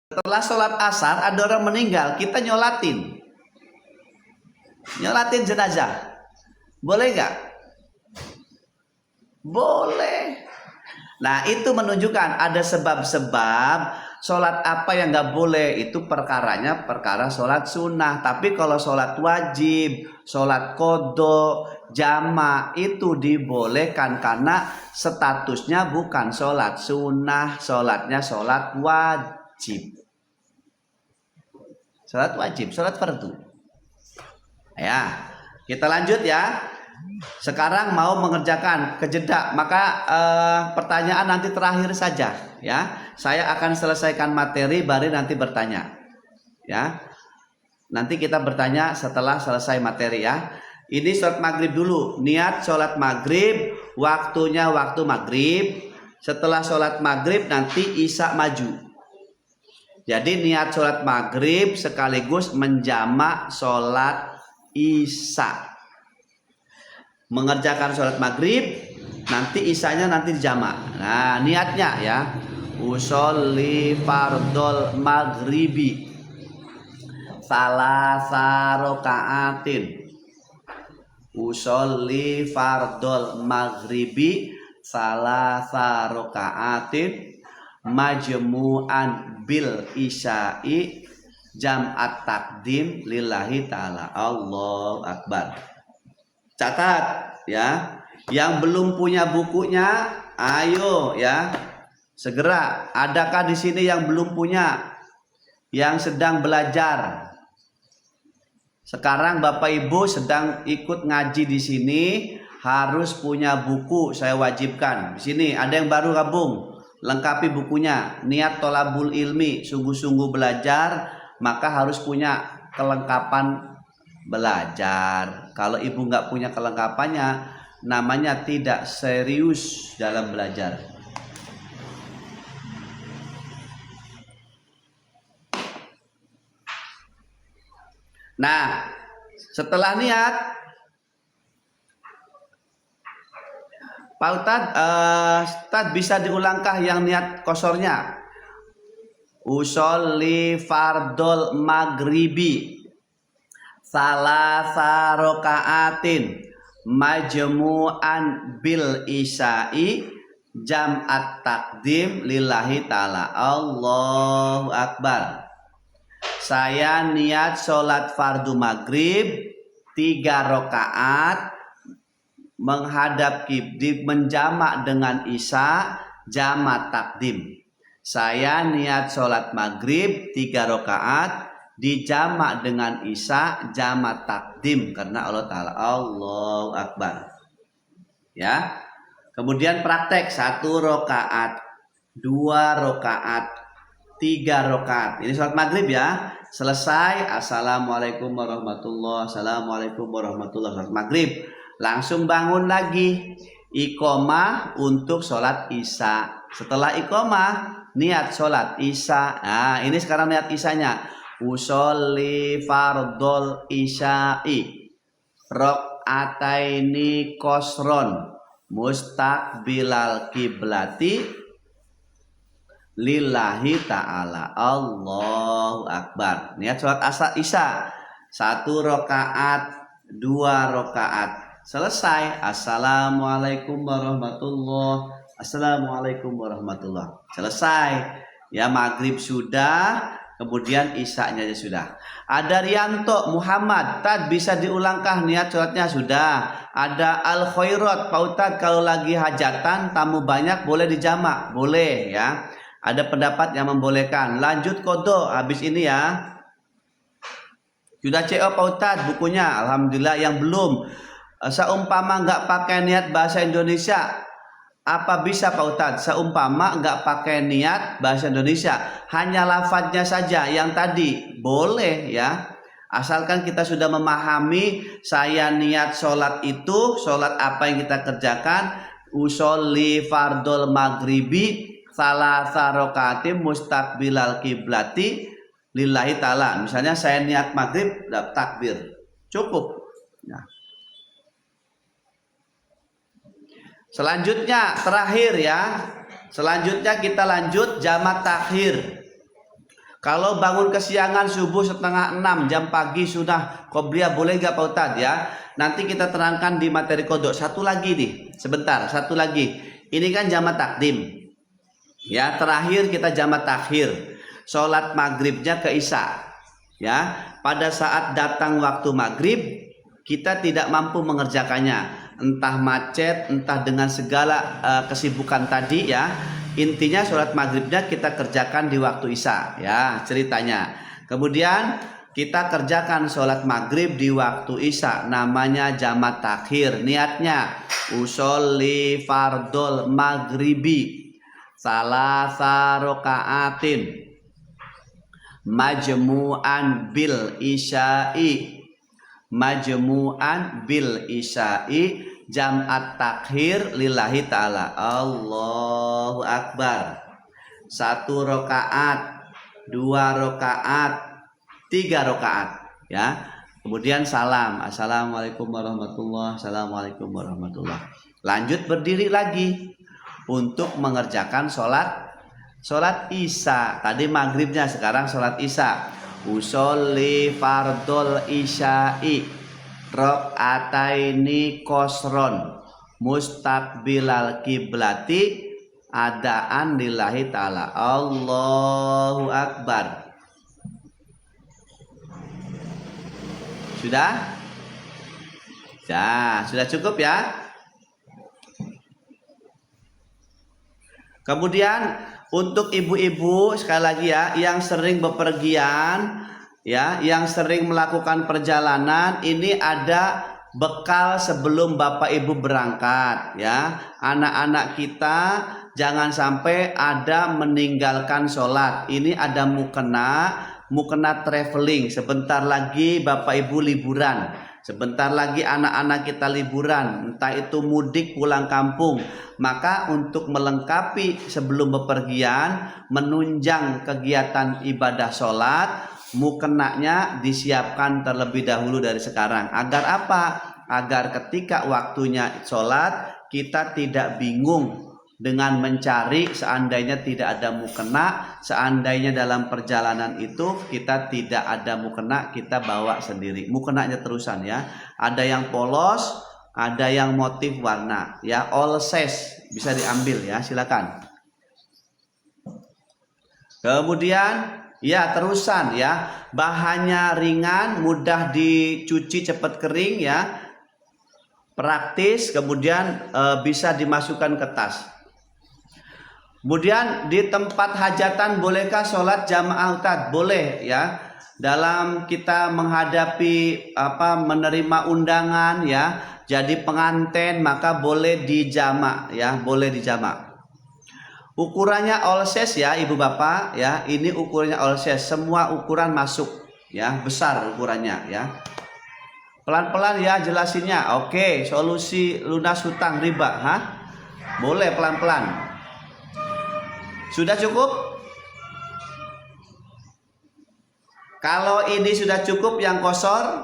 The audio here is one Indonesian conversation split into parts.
Setelah sholat asar ada orang meninggal, kita nyolatin jenazah. Boleh nggak? Boleh. Nah itu menunjukkan ada sebab-sebab sholat apa yang nggak boleh, itu perkaranya perkara sholat sunnah. Tapi kalau sholat wajib, sholat qodho, jama itu dibolehkan karena statusnya bukan sholat sunnah, sholatnya sholat wajib. Sholat wajib, sholat fardu. Ya, kita lanjut ya. Sekarang mau mengerjakan kejeda, maka pertanyaan nanti terakhir saja ya. Saya akan selesaikan materi baru nanti bertanya. Ya. Nanti kita bertanya setelah selesai materi ya. Ini sholat maghrib dulu. Niat sholat maghrib, waktunya waktu maghrib. Setelah sholat maghrib nanti isya maju. Jadi niat sholat maghrib sekaligus menjamak sholat isya. Mengerjakan sholat maghrib, nanti isyanya nanti dijamak. Nah niatnya ya, usolli fardol maghribi salasa rokaatin. Usolli fardol maghribi salasa rokaatin majmu'an bil isya'i jam'at takdim lillahi ta'ala. Allahu akbar. Catat ya, yang belum punya bukunya ayo ya segera. Adakah di sini yang belum punya, yang sedang belajar? Sekarang Bapak Ibu sedang ikut ngaji di sini, harus punya buku, saya wajibkan. Di sini ada yang baru gabung, lengkapi bukunya. Niat tolabul ilmi, sungguh-sungguh belajar, maka harus punya kelengkapan belajar. Kalau ibu nggak punya kelengkapannya, namanya tidak serius dalam belajar. Nah, setelah niat, Pak Ustadz bisa diulangkah yang niat kosornya? Usolli fardol maghribi salasa rokaatin majmu'an bil isya'i jam'at takdim lillahi ta'ala. Allahu akbar. Saya niat sholat fardu maghrib 3 rakaat menghadap kiblat, menjamak dengan isya jamak takdim. Saya niat sholat maghrib 3 rakaat dijamak dengan isya jamak takdim karena Allah Ta'ala. Allahu akbar. Ya. Kemudian praktek 1 rakaat, 2 rakaat, 3 rakaat. Ini sholat maghrib ya. Selesai, assalamualaikum warahmatullahi, assalamualaikum warahmatullahi, sholat maghrib. Langsung bangun lagi, iqomah untuk sholat isya. Setelah iqomah, niat sholat isya. Nah ini sekarang niat isyanya. Usolli fardol isya'i rok'ataini kosron mustaqbilal kiblati lillahi ta'ala. Allahu akbar. Niat sholat isya 1 rakaat, 2 rakaat. Selesai, assalamualaikum warahmatullahi, assalamualaikum warahmatullahi. Selesai. Ya maghrib sudah, kemudian isyanya sudah. Ada Rianto Muhammad, Tad bisa diulangkah niat sholatnya? Sudah. Ada Al Khairat, Pak Ustadz kalau lagi hajatan tamu banyak boleh dijamak? Boleh ya. Ada pendapat yang membolehkan. Lanjut qodho habis ini ya. Sudah CO Pak Ustadz bukunya? Alhamdulillah. Yang belum, seumpama nggak pakai niat bahasa Indonesia, apa bisa Pak Ustadz? Seumpama nggak pakai niat bahasa Indonesia, hanya lafadznya saja yang tadi, boleh ya. Asalkan kita sudah memahami, saya niat sholat itu, sholat apa yang kita kerjakan, usolli fardol maghribi salasa rokaatin mustaqbilal kiblati lillahi ta'ala. Misalnya saya niat maghrib, takbir, cukup. Nah. Selanjutnya terakhir ya. Selanjutnya kita lanjut jamak takhir. Kalau bangun kesiangan subuh 5:30 jam pagi sudah qobliyah boleh nggak Pak Ustadz ya? Nanti kita terangkan di materi kodok. Satu lagi nih, sebentar, satu lagi. Ini kan jamak takdim. Ya, terakhir kita jamak takhir. Sholat maghribnya ke isya. Ya, pada saat datang waktu maghrib kita tidak mampu mengerjakannya. Entah macet, entah dengan segala kesibukan tadi ya. Intinya sholat maghribnya kita kerjakan di waktu isya ya ceritanya. Kemudian kita kerjakan sholat maghrib di waktu isya, namanya jamak takhir. Niatnya usolli fardol maghribi salasa rokaatin majmu'an bil isya'i jam'at takhir lillahi ta'ala. Allahu Akbar. 1 rakaat, 2 rakaat, 3 rakaat ya. Kemudian salam, assalamualaikum warahmatullahi, assalamualaikum warahmatullahi. Lanjut berdiri lagi untuk mengerjakan sholat isya. Tadi maghribnya, sekarang sholat isya. Usolli fardol isya'i rakaataini kosron mustaqbilal kiblati adaan lillahi ta'ala. Allahu Akbar. Sudah? Ya, sudah cukup ya. Kemudian untuk ibu-ibu sekali lagi ya, yang sering bepergian ya, yang sering melakukan perjalanan, ini ada bekal sebelum Bapak Ibu berangkat ya. Anak-anak kita jangan sampai ada meninggalkan sholat. Ini ada mukena traveling. Sebentar lagi Bapak Ibu liburan, sebentar lagi anak-anak kita liburan, entah itu mudik pulang kampung. Maka untuk melengkapi sebelum bepergian, menunjang kegiatan ibadah sholat, mukenanya disiapkan terlebih dahulu dari sekarang. Agar apa? Agar ketika waktunya sholat kita tidak bingung dengan mencari. Seandainya tidak ada mukena, seandainya dalam perjalanan itu kita tidak ada mukena, kita bawa sendiri. Mukenanya terusan ya. Ada yang polos, ada yang motif warna ya, all size bisa diambil ya, silakan. Kemudian ya terusan ya, bahannya ringan, mudah dicuci, cepat kering ya, praktis. Kemudian bisa dimasukkan ke tas. Kemudian di tempat hajatan bolehkah sholat jamaah Ustadz? Boleh ya. Dalam kita menghadapi menerima undangan ya, jadi pengantin, maka boleh dijamak ya, boleh dijamak. Ukurannya all size ya ibu bapak ya, ini ukurannya all size, semua ukuran masuk ya, besar ukurannya ya. Pelan-pelan ya jelasinnya. Oke, solusi lunas hutang riba, boleh pelan-pelan. Sudah cukup? Kalau ini sudah cukup yang kosor,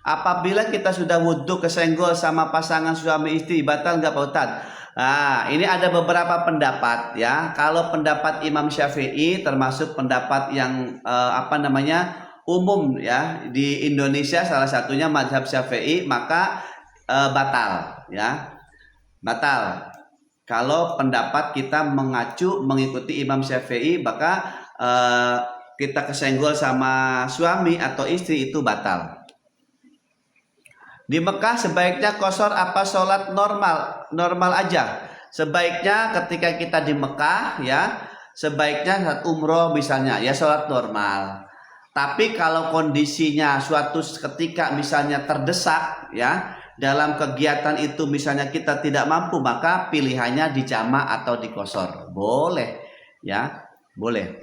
apabila kita sudah wudhu kesenggol sama pasangan suami istri, batal nggak Pak Ustadz? Nah, ini ada beberapa pendapat ya. Kalau pendapat Imam Syafi'i termasuk pendapat yang umum ya di Indonesia, salah satunya mazhab Syafi'i, maka batal ya. Batal. Kalau pendapat kita mengikuti Imam Syafi'i, maka kita kesenggol sama suami atau istri itu batal. Di Mekah sebaiknya qashar apa sholat normal? Normal aja. Sebaiknya ketika kita di Mekah ya, sebaiknya saat umroh misalnya ya sholat normal. Tapi kalau kondisinya suatu ketika misalnya terdesak ya, dalam kegiatan itu misalnya kita tidak mampu, maka pilihannya dijamak atau diqashar. Boleh ya, boleh.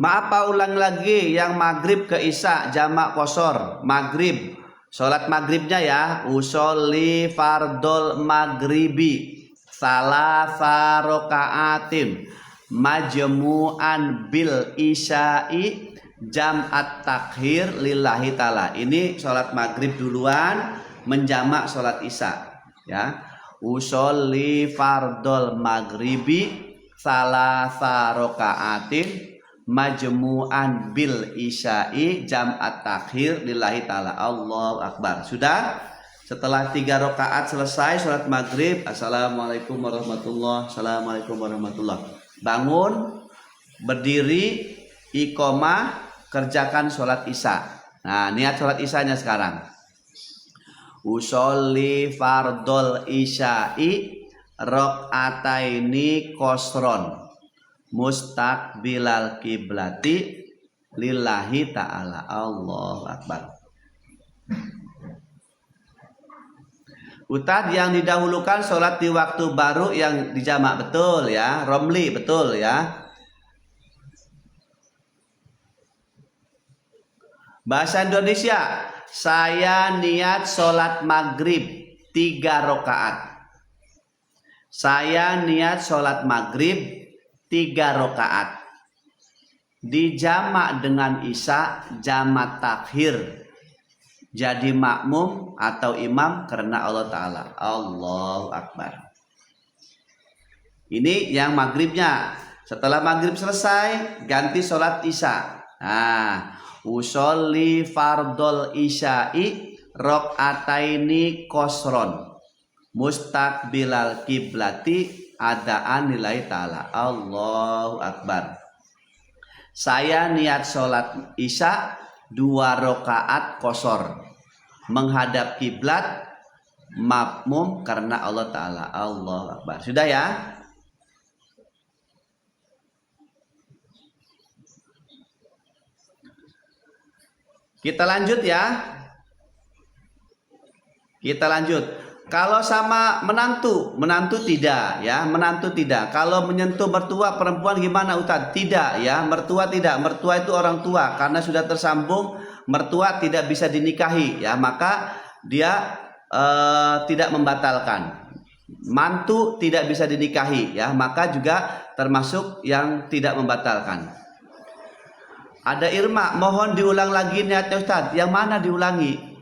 Maaf Pak, ulang lagi, yang maghrib ke isya jamak qashar. Maghrib, sholat maghribnya ya, usolli fardol maghribi salasa rokaatin majmu'an bil isya'i jam'at takhir lillahi ta'ala. Ini sholat maghrib duluan, menjamak sholat isya ya. Usolli fardol maghribi salasa rokaatin majmu'an bil isya'i jam'at takhir lillahi ta'ala. Allahu akbar. Sudah? Setelah 3 rakaat selesai sholat maghrib, assalamualaikum warahmatullah, assalamualaikum warahmatullah. Bangun, berdiri, iqomah, kerjakan sholat isya. Nah, niat sholat isyanya sekarang. Usolli fardol isya'i rakaataini qasron mustaqbilal kiblati lillahi ta'ala. Allahu akbar. Ustadz, yang didahulukan sholat di waktu baru yang dijamak, betul ya. Romli, betul ya. Bahasa Indonesia, saya niat sholat maghrib 3 rakaat. Saya niat sholat maghrib 3 rakaat. Dijamak dengan isya, jamak takhir. Jadi makmum atau imam karena Allah Ta'ala. Allahu akbar. Ini yang maghribnya. Setelah maghrib selesai, ganti sholat isya. Nah, usolli fardol isya'i rakaataini qasron mustaqbilal kiblati adaan lillahi ta'ala. Allahu akbar. Saya niat sholat isya 2 rakaat qasor menghadap kiblat makmum karena Allah Ta'ala. Allahu akbar. Sudah ya? Kita lanjut ya. Kita lanjut. Kalau sama menantu tidak ya, menantu tidak. Kalau menyentuh mertua perempuan gimana Ustaz? Tidak ya, mertua tidak. Mertua itu orang tua karena sudah tersambung, mertua tidak bisa dinikahi ya, maka dia tidak membatalkan. Mantu tidak bisa dinikahi ya, maka juga termasuk yang tidak membatalkan. Ada Irma, mohon diulang lagi niatnya Ustaz. Yang mana diulangi?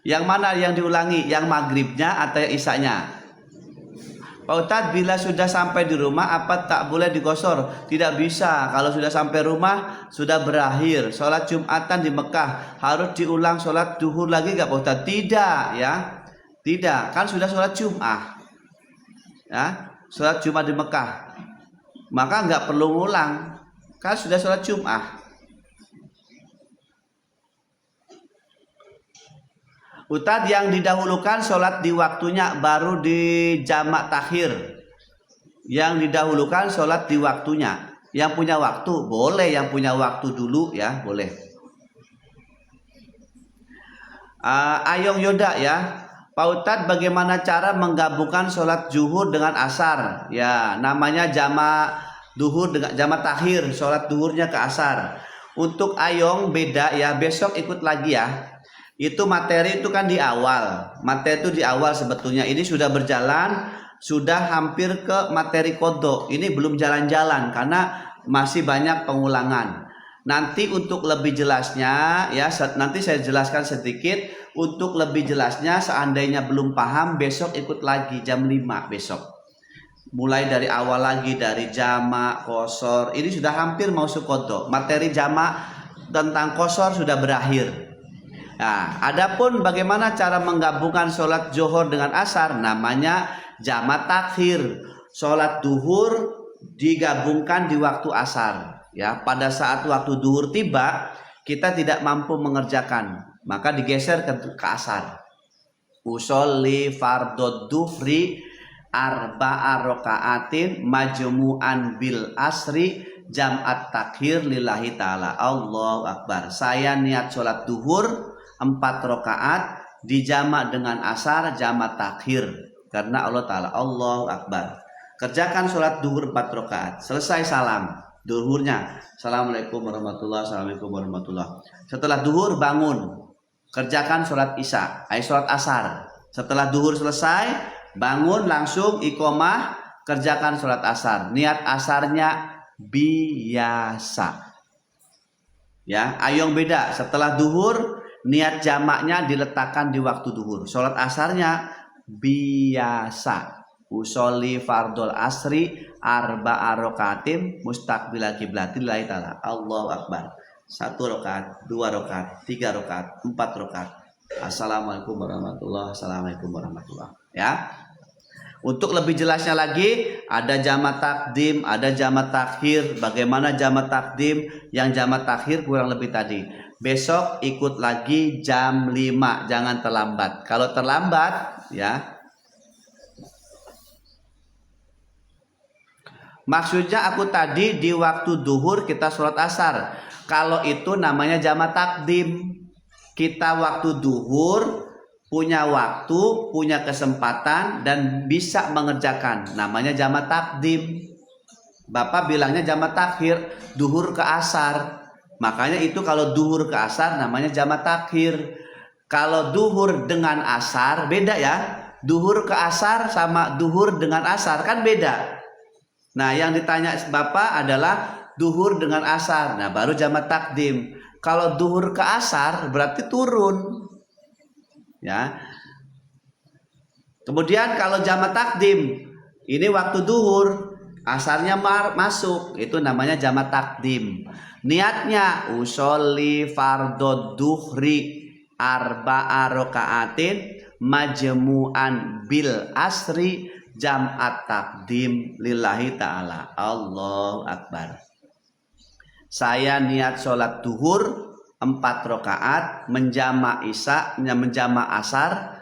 Yang mana yang diulangi? Yang maghribnya atau yang isyanya? Pak Ustaz, bila sudah sampai di rumah apa tak boleh digosor? Tidak bisa. Kalau sudah sampai rumah sudah berakhir. Sholat Jumatan di Mekah harus diulang sholat duhur lagi gak Pak Ustaz? Tidak ya. Tidak. Kan sudah sholat Jum'ah ya, sholat Jumat di Mekah. Maka nggak perlu ngulang. Kan sudah sholat Jum'ah. Ustadz, yang didahulukan sholat di waktunya baru di jamak takhir. Yang didahulukan sholat di waktunya. Yang punya waktu boleh, yang punya waktu dulu ya boleh. Ayong Yoda ya, Pak Ustadz, bagaimana cara menggabungkan sholat zuhur dengan asar? Ya, namanya jamak duhur dengan jamak takhir, sholat duhurnya ke asar. Untuk Ayong beda ya, besok ikut lagi ya. Itu materi itu kan di awal. Materi itu di awal sebetulnya. Ini sudah berjalan, sudah hampir ke materi kodok. Ini belum jalan-jalan karena masih banyak pengulangan. Nanti untuk lebih jelasnya ya, nanti saya jelaskan sedikit. Untuk lebih jelasnya seandainya belum paham, besok ikut lagi jam 5 besok. Mulai dari awal lagi, dari jamak, qasor. Ini sudah hampir mau kodok. Materi jamak tentang qasor sudah berakhir. Nah, adapun bagaimana cara menggabungkan sholat zuhur dengan asar, namanya jamak takhir. Sholat duhur digabungkan di waktu asar. Ya, pada saat waktu duhur tiba, kita tidak mampu mengerjakan, maka digeser ke asar. Usolli fardod duhri arba'a raka'atin majmu'an bil asri jam'at takhir lillahi ta'ala. Allahu akbar. Saya niat sholat duhur 4 rakaat dijamak dengan asar jamak takhir karena Allah Ta'ala. Allahu akbar. Kerjakan sholat duhur 4 rakaat. Selesai salam duhurnya, assalamualaikum warahmatullahi, assalamualaikum warahmatullahi. Setelah duhur bangun, kerjakan sholat isya, sholat asar. Setelah duhur selesai, bangun langsung iqomah, kerjakan sholat asar. Niat asarnya biasa ya. Ayong beda, setelah duhur niat jamaknya diletakkan di waktu duhur. Sholat asarnya biasa. Usolli fardol asri arba'a rakaatin mustaqbilal qiblatil lillahi ta'ala. Allahu akbar. 1 rakaat, 2 rakaat, 3 rakaat, 4 rakaat. Assalamualaikum warahmatullahi wabarakatuh. Assalamualaikum warahmatullahi wabarakatuh. Ya. Untuk lebih jelasnya lagi, ada jamak takdim, ada jamak takhir. Bagaimana jamak takdim? Yang jamak takhir kurang lebih tadi. Besok ikut lagi jam 5, jangan terlambat. Kalau terlambat, ya. Maksudnya aku tadi di waktu duhur kita sholat asar. Kalau itu namanya jamak takdim. Kita waktu duhur punya waktu, punya kesempatan dan bisa mengerjakan. Namanya jamak takdim. Bapak bilangnya jamak takhir, duhur ke asar. Makanya itu kalau duhur ke asar namanya jamak takhir. Kalau duhur dengan asar beda ya. Duhur ke asar sama duhur dengan asar kan beda. Nah, yang ditanya Bapak adalah duhur dengan asar. Nah, baru jamak takdim. Kalau duhur ke asar berarti turun. Ya. Kemudian kalau jamak takdim, ini waktu duhur, asarnya masuk, itu namanya jamak takdim. Niatnya usolli fardod duhri arba'a rakaatin majmu'an bil asri jam'at takdim lillahi ta'ala. Allahu akbar. Saya niat sholat duhur 4 rakaat, menjamak isya, menjamak asar,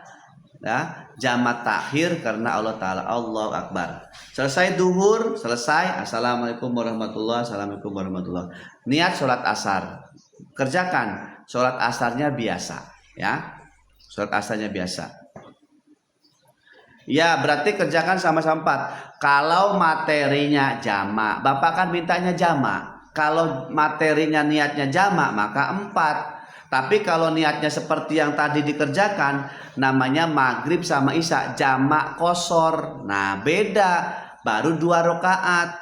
ya, jamak takhir karena Allah Ta'ala. Allahu akbar. Selesai duhur, selesai. Assalamualaikum warahmatullahi wabarakatuh. Assalamualaikum warahmatullahi wabarakatuh. Niat sholat asar, kerjakan sholat asarnya biasa, ya, sholat asarnya biasa. Ya, berarti kerjakan sama-sama 4. Kalau materinya jamak, Bapak kan mintanya jamak. Kalau materinya niatnya jamak maka 4. Tapi kalau niatnya seperti yang tadi dikerjakan, namanya maghrib sama isya jamak kosor. Nah, beda. Baru 2 rakaat.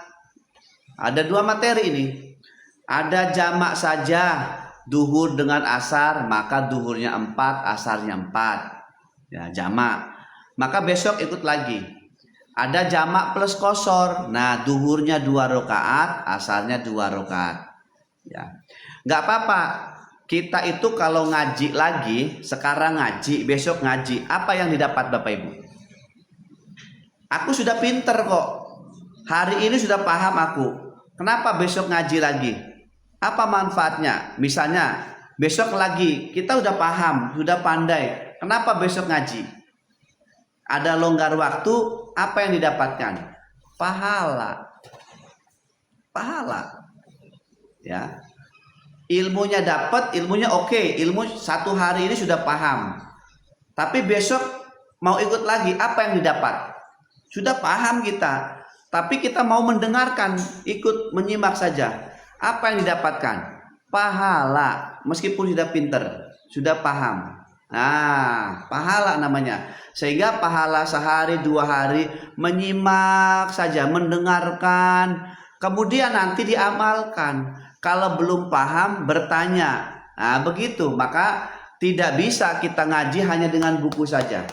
Ada 2 materi ini. Ada jamak saja, duhur dengan asar, maka duhurnya 4, asarnya 4. Ya, jamak. Maka besok ikut lagi. Ada jamak plus kosor. Nah, duhurnya 2 rakaat, asarnya 2 rakaat. Ya. Nggak apa-apa. Kita itu kalau ngaji lagi, sekarang ngaji, besok ngaji, apa yang didapat Bapak Ibu? Aku sudah pinter kok. Hari ini sudah paham aku. Kenapa besok ngaji lagi? Apa manfaatnya? Misalnya, besok lagi, kita udah paham, sudah pandai. Kenapa besok ngaji? Ada longgar waktu, apa yang didapatkan? Pahala. Pahala. Ya. Ilmunya dapat, ilmunya oke. Ilmu 1 hari ini sudah paham. Tapi besok mau ikut lagi, apa yang didapat? Sudah paham kita. Tapi kita mau mendengarkan, ikut menyimak saja. Apa yang didapatkan? Pahala. Meskipun sudah pinter, sudah paham. Nah, pahala namanya. Sehingga pahala sehari 2 hari menyimak saja, mendengarkan, kemudian nanti diamalkan. Kalau belum paham bertanya. Nah, begitu. Maka tidak bisa kita ngaji hanya dengan buku saja.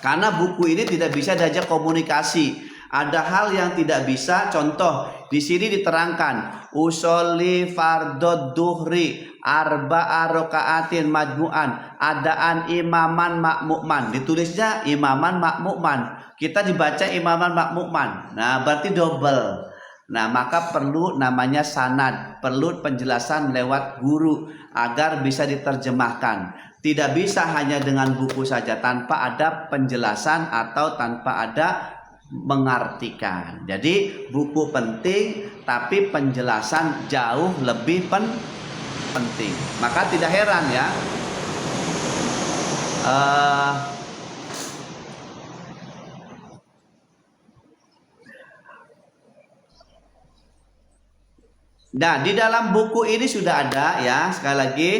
Karena buku ini tidak bisa diajak komunikasi. Ada hal yang tidak bisa. Contoh, di sini diterangkan usolli fardod duhri arba'a rakaatin majmu'an, adaan imaman makmuman. Ditulisnya imaman makmuman. Kita dibaca imaman makmuman. Nah, berarti double. Nah, maka perlu namanya sanad, perlu penjelasan lewat guru agar bisa diterjemahkan. Tidak bisa hanya dengan buku saja tanpa ada penjelasan atau tanpa ada mengartikan. Jadi buku penting, tapi penjelasan jauh lebih penting. Maka tidak heran ya. Nah, di dalam buku ini sudah ada ya. Sekali lagi,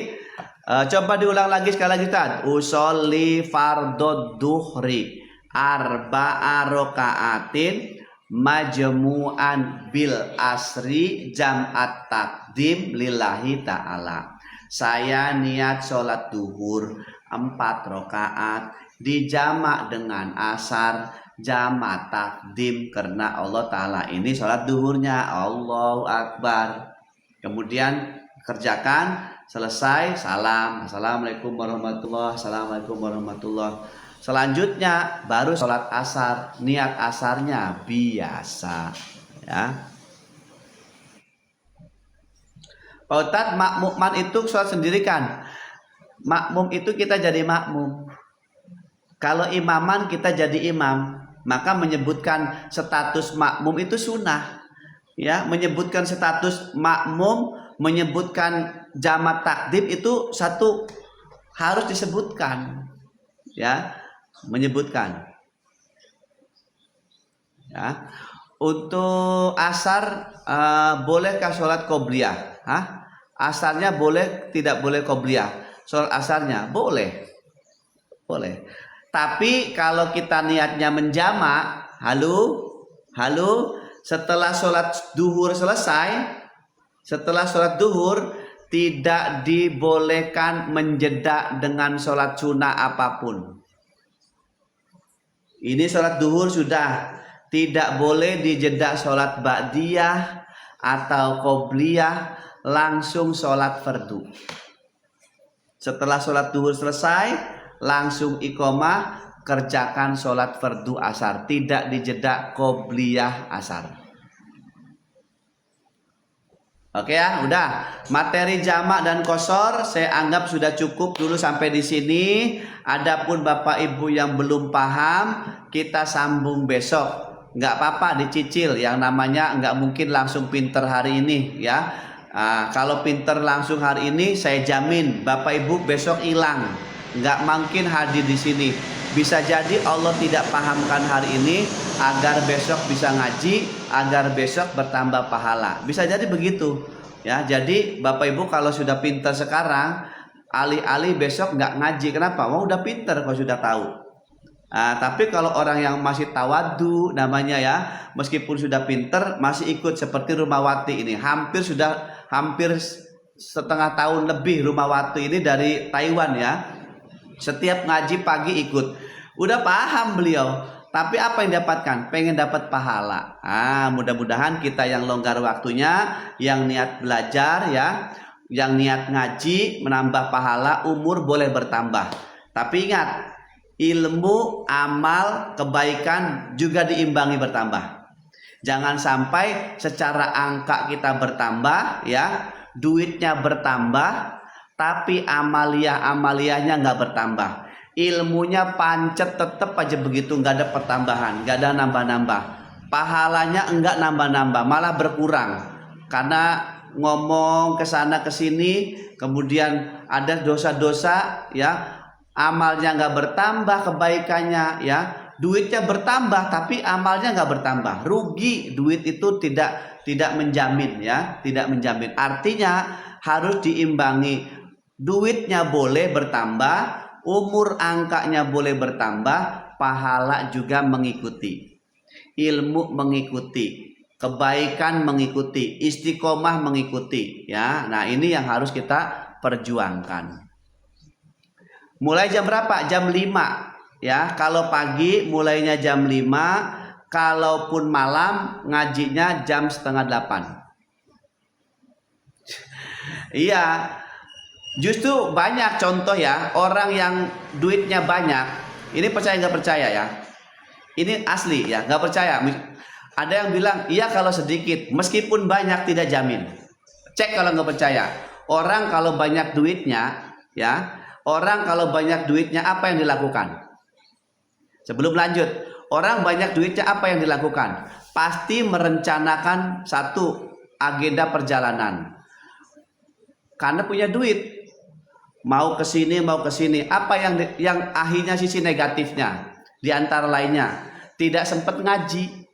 coba diulang lagi sekali lagi Tad. Usolli fardod duhri arba'a rakaatin majmu'an bil asri jam'at takdim lillahi ta'ala. Saya niat sholat duhur 4 rakaat dijamak dengan asar jamak takdim karena Allah Ta'ala ini sholat duhurnya Allahu Akbar. Kemudian kerjakan, selesai, salam, assalamualaikum warahmatullahi, assalamualaikum warahmatullahi. Selanjutnya baru sholat asar, niat asarnya biasa, ya. Pak Ustadz, makmuman itu sholat sendiri kan? Makmum itu kita jadi makmum. Kalau imaman kita jadi imam. Maka menyebutkan status makmum itu sunnah. Ya, menyebutkan status makmum, menyebutkan jamak takdim itu satu harus disebutkan. Ya, menyebutkan. Ya. Untuk asar bolehkah sholat qobliyah? Asarnya boleh, tidak boleh qobliyah? Sholat asarnya boleh. Boleh. Tapi kalau kita niatnya menjamak, setelah sholat duhur selesai, setelah sholat duhur tidak dibolehkan menjeda dengan sholat sunnah apapun. Ini sholat duhur sudah, tidak boleh dijeda sholat ba'diyah atau qobliyah, langsung sholat fardu. Setelah sholat duhur selesai, langsung iqomah, kerjakan sholat fardu asar, tidak dijeda qobliyah asar. Oke ya, udah. Materi jamak dan qashar saya anggap sudah cukup dulu sampai di sini. Adapun Bapak Ibu yang belum paham, kita sambung besok. Nggak apa-apa dicicil, yang namanya nggak mungkin langsung pinter hari ini ya. Kalau pinter langsung hari ini, saya jamin Bapak Ibu besok hilang. Nggak mungkin hadir di sini. Bisa jadi Allah tidak pahamkan hari ini agar besok bisa ngaji, agar besok bertambah pahala. Bisa jadi begitu. Ya, jadi Bapak Ibu kalau sudah pintar sekarang, alih-alih besok nggak ngaji. Kenapa? Wah, udah pintar kalau sudah tahu. Tapi kalau orang yang masih tawadu namanya ya, meskipun sudah pintar masih ikut seperti Rumawati ini. Hampir setengah tahun lebih Rumawati ini dari Taiwan ya. Setiap ngaji pagi ikut. Udah paham beliau. Tapi apa yang dapatkan? Pengen dapat pahala. Mudah-mudahan kita yang longgar waktunya, yang niat belajar ya, yang niat ngaji menambah pahala, umur boleh bertambah. Tapi ingat, ilmu, amal, kebaikan juga diimbangi bertambah. Jangan sampai secara angka kita bertambah ya, duitnya bertambah, tapi amaliyahnya nggak bertambah. Ilmunya pancet tetap aja begitu, nggak ada pertambahan, nggak ada nambah-nambah. Pahalanya enggak nambah-nambah, malah berkurang. Karena ngomong ke sana ke sini, kemudian ada dosa-dosa ya, amalnya nggak bertambah, kebaikannya ya, duitnya bertambah tapi amalnya nggak bertambah. Rugi, duit itu tidak menjamin ya, tidak menjamin. Artinya harus diimbangi. Duitnya boleh bertambah, umur angkanya boleh bertambah, pahala juga mengikuti, ilmu mengikuti, kebaikan mengikuti, istiqomah mengikuti ya. Nah, ini yang harus kita perjuangkan. Mulai jam berapa? Jam 5 ya. Kalau pagi mulainya jam 5, kalaupun malam ngajinya jam setengah 8. Iya. Justru banyak contoh ya, orang yang duitnya banyak. Ini percaya nggak percaya ya? Ini asli ya, nggak percaya. Ada yang bilang, iya kalau sedikit, meskipun banyak tidak jamin. Cek kalau nggak percaya. Orang kalau banyak duitnya, ya, orang kalau banyak duitnya apa yang dilakukan? Sebelum lanjut, orang banyak duitnya apa yang dilakukan? Pasti merencanakan satu agenda perjalanan. Karena punya duit. Mau ke sini, mau ke sini. Apa yang akhirnya sisi negatifnya? Di antara lainnya, tidak sempat ngaji,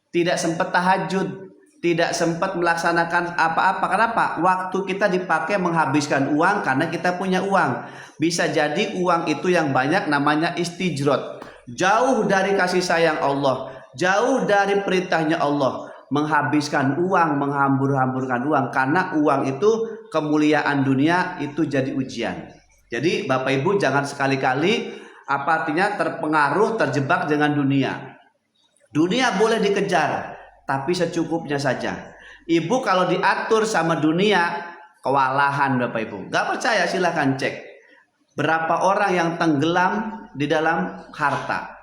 tidak sempat tahajud, tidak sempat melaksanakan apa-apa. Kenapa? Waktu kita dipakai menghabiskan uang karena kita punya uang. Bisa jadi uang itu yang banyak namanya istijrot. Jauh dari kasih sayang Allah, jauh dari perintahnya Allah. Menghabiskan uang, menghambur-hamburkan uang. Karena uang itu kemuliaan dunia itu jadi ujian. Jadi Bapak Ibu jangan sekali-kali apa artinya terpengaruh, terjebak dengan dunia. Dunia boleh dikejar, tapi secukupnya saja. Ibu kalau diatur sama dunia, kewalahan Bapak Ibu. Gak percaya silahkan cek. Berapa orang yang tenggelam di dalam harta.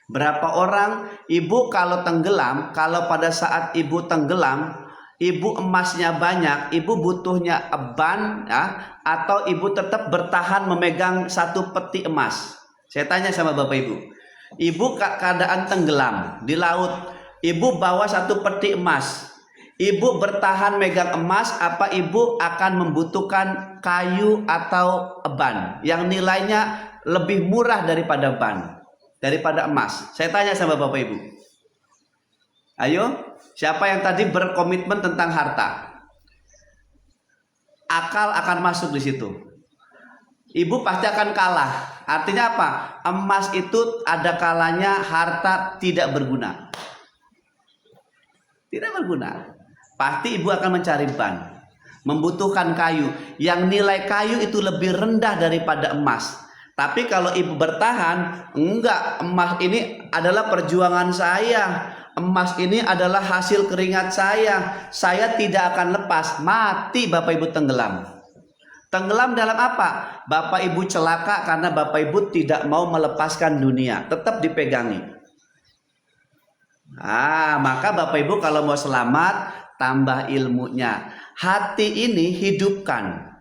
Berapa orang ibu kalau tenggelam, kalau pada saat ibu tenggelam, ibu emasnya banyak, ibu butuhnya ban ya, atau ibu tetap bertahan memegang satu peti emas. Saya tanya sama Bapak Ibu. Ibu keadaan tenggelam di laut, ibu bawa satu peti emas. Ibu bertahan megang emas, apa ibu akan membutuhkan kayu atau ban yang nilainya lebih murah daripada ban, daripada emas? Saya tanya sama Bapak Ibu. Ayo, siapa yang tadi berkomitmen tentang harta? Akal akan masuk di situ. Ibu pasti akan kalah. Artinya apa? Emas itu ada kalanya harta tidak berguna. Tidak berguna. Pasti ibu akan mencari ban, membutuhkan kayu yang nilai kayu itu lebih rendah daripada emas. Tapi kalau ibu bertahan, enggak, emas ini adalah perjuangan saya, emas ini adalah hasil keringat saya tidak akan lepas. Mati Bapak Ibu tenggelam. Tenggelam dalam apa? Bapak Ibu celaka karena Bapak Ibu tidak mau melepaskan dunia, tetap dipegangi. Maka Bapak Ibu kalau mau selamat, tambah ilmunya. Hati ini hidupkan.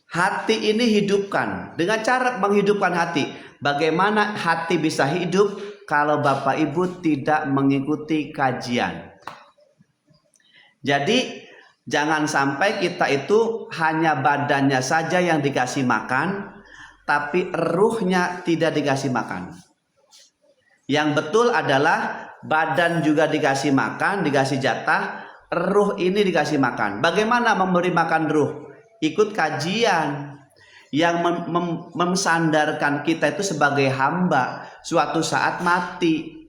Hati ini hidupkan. Dengan cara menghidupkan hati. Bagaimana hati bisa hidup kalau Bapak Ibu tidak mengikuti kajian? Jadi jangan sampai kita itu hanya badannya saja yang dikasih makan, tapi ruhnya tidak dikasih makan. Yang betul adalah badan juga dikasih makan, dikasih jatah, ruh ini dikasih makan. Bagaimana memberi makan ruh? Ikut kajian yang memsandarkan kita itu sebagai hamba. Suatu saat mati,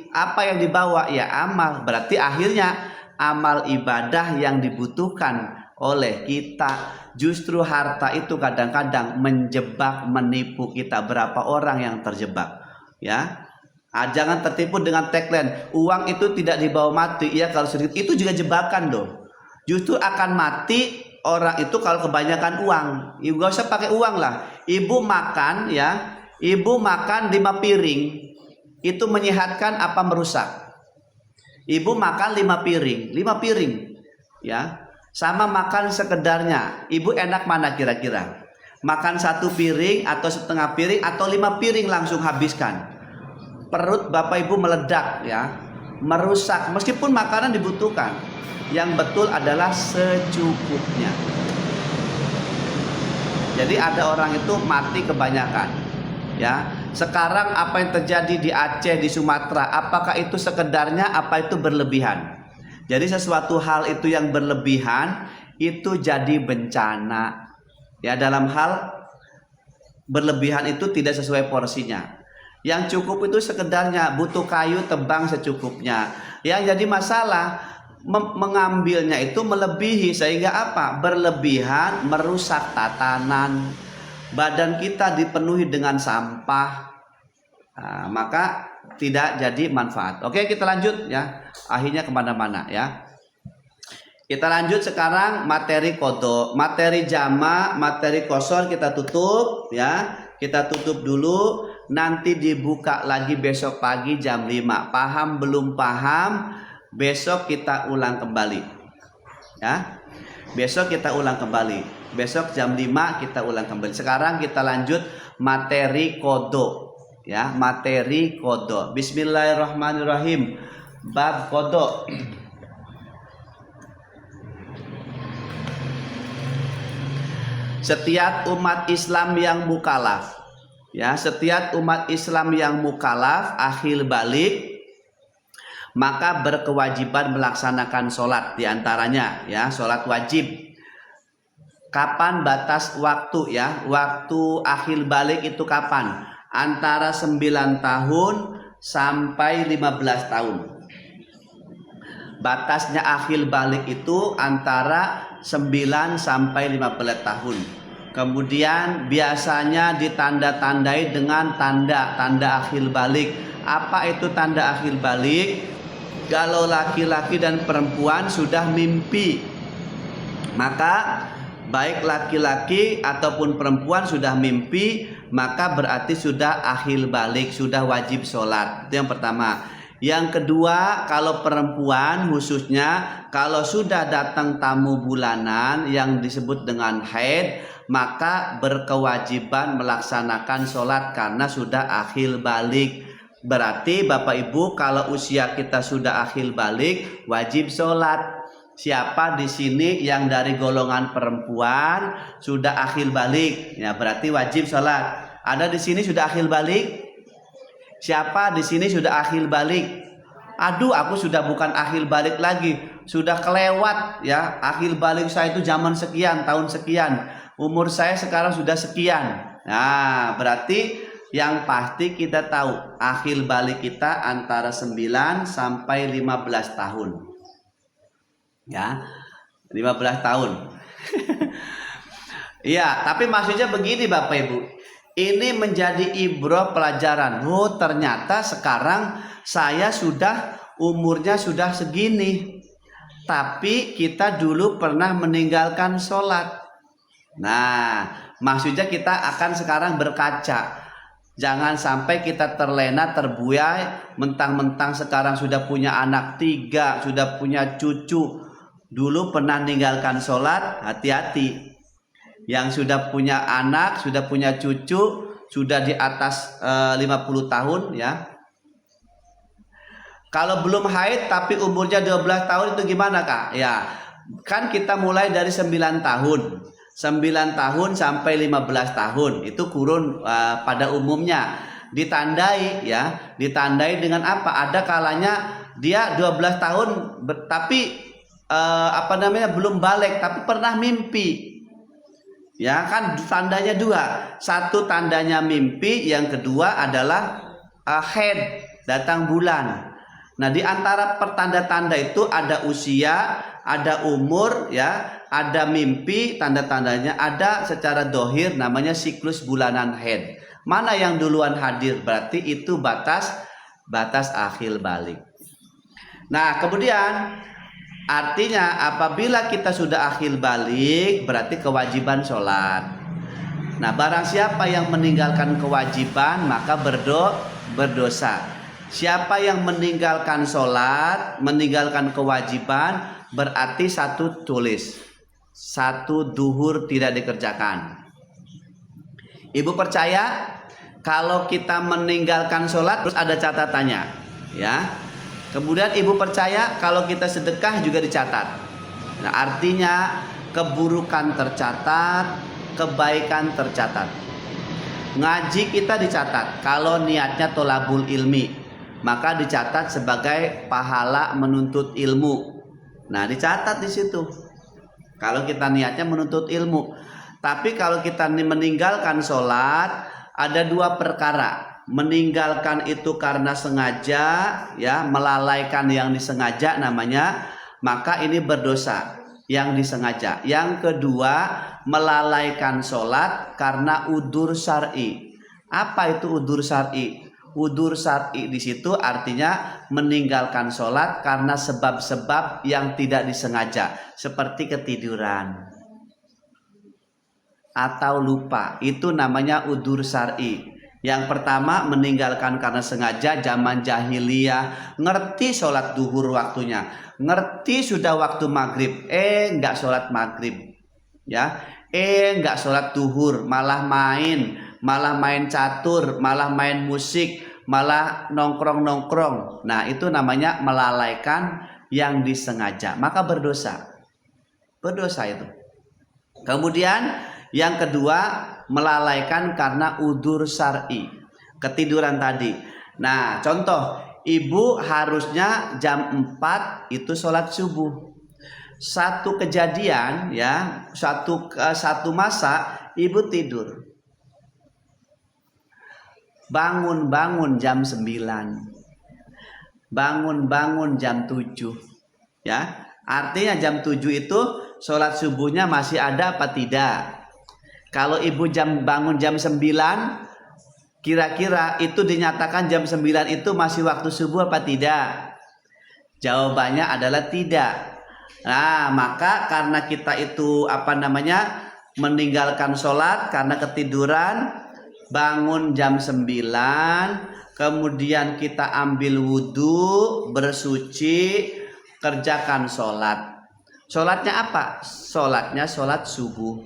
apa yang dibawa? Ya amal. Berarti akhirnya amal ibadah yang dibutuhkan oleh kita. Justru harta itu kadang-kadang menjebak, menipu kita. Berapa orang yang terjebak? Ya, jangan tertipu dengan tagline uang itu tidak dibawa mati. Ya kalau sedikit itu juga jebakan loh. Justru akan mati orang itu kalau kebanyakan uang. Ibu gak usah pakai uang lah. Ibu makan ya, ibu makan 5 piring. Itu menyehatkan apa merusak? Ibu makan 5 piring, 5 piring ya. Sama makan sekedarnya. Ibu enak mana kira-kira? Makan 1 piring atau setengah piring atau 5 piring langsung habiskan. Perut Bapak Ibu meledak ya, merusak. Meskipun makanan dibutuhkan, yang betul adalah secukupnya. Jadi ada orang itu mati kebanyakan ya. Sekarang apa yang terjadi di Aceh, di Sumatera, apakah itu sekedarnya, apa itu berlebihan? Jadi sesuatu hal itu yang berlebihan itu jadi bencana. Ya, dalam hal berlebihan itu tidak sesuai porsinya. Yang cukup itu sekedarnya, butuh kayu tebang secukupnya. Yang jadi masalah mengambilnya itu melebihi, sehingga apa? Berlebihan merusak tatanan. Badan kita dipenuhi dengan sampah. Maka tidak jadi manfaat. Oke, kita lanjut ya. Akhirnya kemana-mana ya. Kita lanjut sekarang materi kodok, materi jama, materi kosor kita tutup ya. Kita tutup dulu, nanti dibuka lagi besok pagi jam 5. Paham belum paham? Besok kita ulang kembali. Ya. Besok kita ulang kembali. Besok jam 5 kita ulang kembali. Sekarang kita lanjut materi kodok. Ya, materi kodok. Bismillahirrahmanirrahim. Bab kodok. Setiap umat Islam yang mukallaf, ya, setiap umat Islam yang mukallaf akhil balik, maka berkewajiban melaksanakan sholat diantaranya, ya, sholat wajib. Kapan batas waktu ya? Waktu akhil balik itu kapan? Antara 9 tahun sampai 15 tahun. Batasnya akhil balik itu antara 9 sampai 15 tahun. Kemudian biasanya ditanda-tandai dengan tanda akhil balik. Apa itu tanda akhir balik? Kalau laki-laki dan perempuan sudah mimpi, maka baik laki-laki ataupun perempuan sudah mimpi, maka berarti sudah akhir balik, sudah wajib sholat. Itu yang pertama. Yang kedua, kalau perempuan khususnya, kalau sudah datang tamu bulanan yang disebut dengan haid, maka berkewajiban melaksanakan sholat karena sudah akhir balik. Berarti Bapak Ibu, kalau usia kita sudah akhir balik, wajib sholat. Siapa di sini yang dari golongan perempuan sudah akhir balik? Ya, berarti wajib sholat. Ada di sini sudah akhir balik? Siapa di sini sudah akhir balik? Aduh, aku sudah bukan akhir balik lagi, sudah kelewat ya. Akhir balik saya itu zaman sekian, tahun sekian. Umur saya sekarang sudah sekian. Nah, berarti yang pasti kita tahu akhir balik kita antara 9 sampai 15 tahun. Ya, 15 tahun. Iya, tapi maksudnya begini Bapak Ibu. Ini menjadi ibrah pelajaran. Oh, ternyata sekarang saya sudah umurnya sudah segini. Tapi kita dulu pernah meninggalkan sholat. Nah, maksudnya kita akan sekarang berkaca. Jangan sampai kita terlena, terbuai, mentang-mentang sekarang sudah punya anak 3, sudah punya cucu. Dulu pernah meninggalkan sholat, hati-hati. Yang sudah punya anak, sudah punya cucu, sudah di atas 50 tahun ya. Kalau belum haid tapi umurnya 12 tahun itu gimana Kak? Ya, kan kita mulai dari 9 tahun. 9 tahun sampai 15 tahun itu kurun pada umumnya. Ditandai ya, ditandai dengan apa? Ada kalanya dia 12 tahun tapi belum balik tapi pernah mimpi. Ya kan tandanya 2. Satu tandanya mimpi, yang kedua adalah haid, datang bulan. Nah, di antara pertanda-tanda itu ada usia, ada umur ya, ada mimpi, tanda-tandanya ada secara dohir namanya siklus bulanan haid. Mana yang duluan hadir berarti itu batas akhir balik. Nah, kemudian artinya apabila kita sudah akhir balik berarti kewajiban sholat. Nah, barang siapa yang meninggalkan kewajiban maka berdosa. Siapa yang meninggalkan sholat, meninggalkan kewajiban berarti satu tulis, satu duhur tidak dikerjakan. Ibu percaya kalau kita meninggalkan sholat terus ada catatannya ya. Kemudian ibu percaya kalau kita sedekah juga dicatat. Nah, artinya keburukan tercatat, kebaikan tercatat. Ngaji kita dicatat. Kalau niatnya tolabul ilmi, maka dicatat sebagai pahala menuntut ilmu. Nah, dicatat di situ. Kalau kita niatnya menuntut ilmu. Tapi kalau kita meninggalkan sholat, ada 2 perkara. Meninggalkan itu karena sengaja ya, melalaikan yang disengaja namanya, maka ini berdosa yang disengaja. Yang kedua, melalaikan sholat karena udzur syar'i. Apa itu udzur syar'i? Udzur syar'i di situ artinya meninggalkan sholat karena sebab-sebab yang tidak disengaja, seperti ketiduran atau lupa. Itu namanya udzur syar'i. Yang pertama meninggalkan karena sengaja zaman jahiliyah, ngerti sholat duhur waktunya, ngerti sudah waktu maghrib, nggak sholat maghrib, ya, nggak sholat duhur, malah main catur, malah main musik, malah nongkrong. Nah, itu namanya melalaikan yang disengaja, maka berdosa itu. Kemudian yang kedua, melalaikan karena udzur syar'i, ketiduran tadi. Nah, contoh, ibu harusnya jam 4 itu sholat subuh. Satu kejadian ya, satu masa ibu tidur. Bangun jam 9. Bangun jam 7. Ya. Artinya jam 7 itu sholat subuhnya masih ada apa tidak? Kalau ibu bangun jam 9, Kira-kira itu dinyatakan jam 9 itu masih waktu subuh apa tidak? Jawabannya adalah tidak. Nah, maka karena kita itu meninggalkan sholat karena ketiduran, bangun jam 9, kemudian kita ambil wudhu, bersuci, kerjakan sholat. Sholatnya apa? Sholatnya sholat subuh.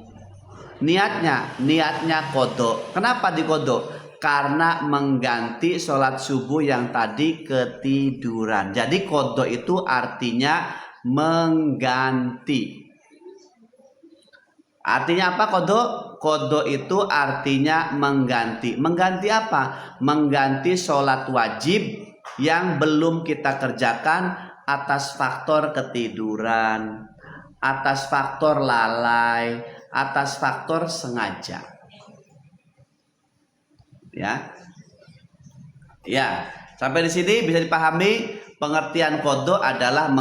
Niatnya kodok. Kenapa dikodok? Karena mengganti sholat subuh yang tadi ketiduran. Jadi kodok itu artinya mengganti. Artinya apa kodok? Kodok itu artinya mengganti. Mengganti apa? Mengganti sholat wajib yang belum kita kerjakan atas faktor ketiduran, atas faktor lalai, atas faktor sengaja. Ya, sampai di sini bisa dipahami pengertian kodok adalah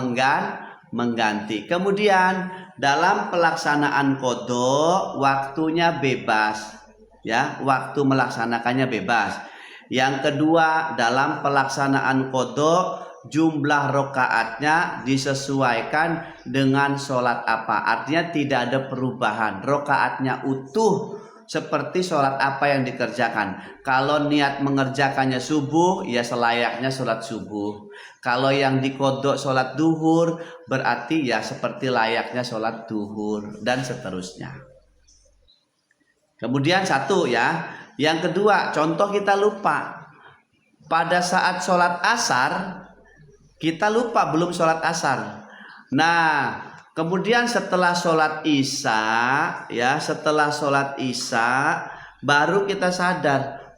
mengganti. Kemudian dalam pelaksanaan kodok waktunya bebas, ya, waktu melaksanakannya bebas. Yang kedua, dalam pelaksanaan kodok jumlah rokaatnya disesuaikan dengan sholat apa. Artinya tidak ada perubahan, rokaatnya utuh seperti sholat apa yang dikerjakan. Kalau niat mengerjakannya subuh, ya selayaknya sholat subuh. Kalau yang dikodok sholat duhur, berarti ya seperti layaknya sholat duhur, dan seterusnya. Kemudian satu ya. Yang kedua, contoh kita lupa. Pada saat sholat asar, kita lupa belum sholat asar. Nah, kemudian setelah sholat isya, ya, setelah sholat isya, baru kita sadar,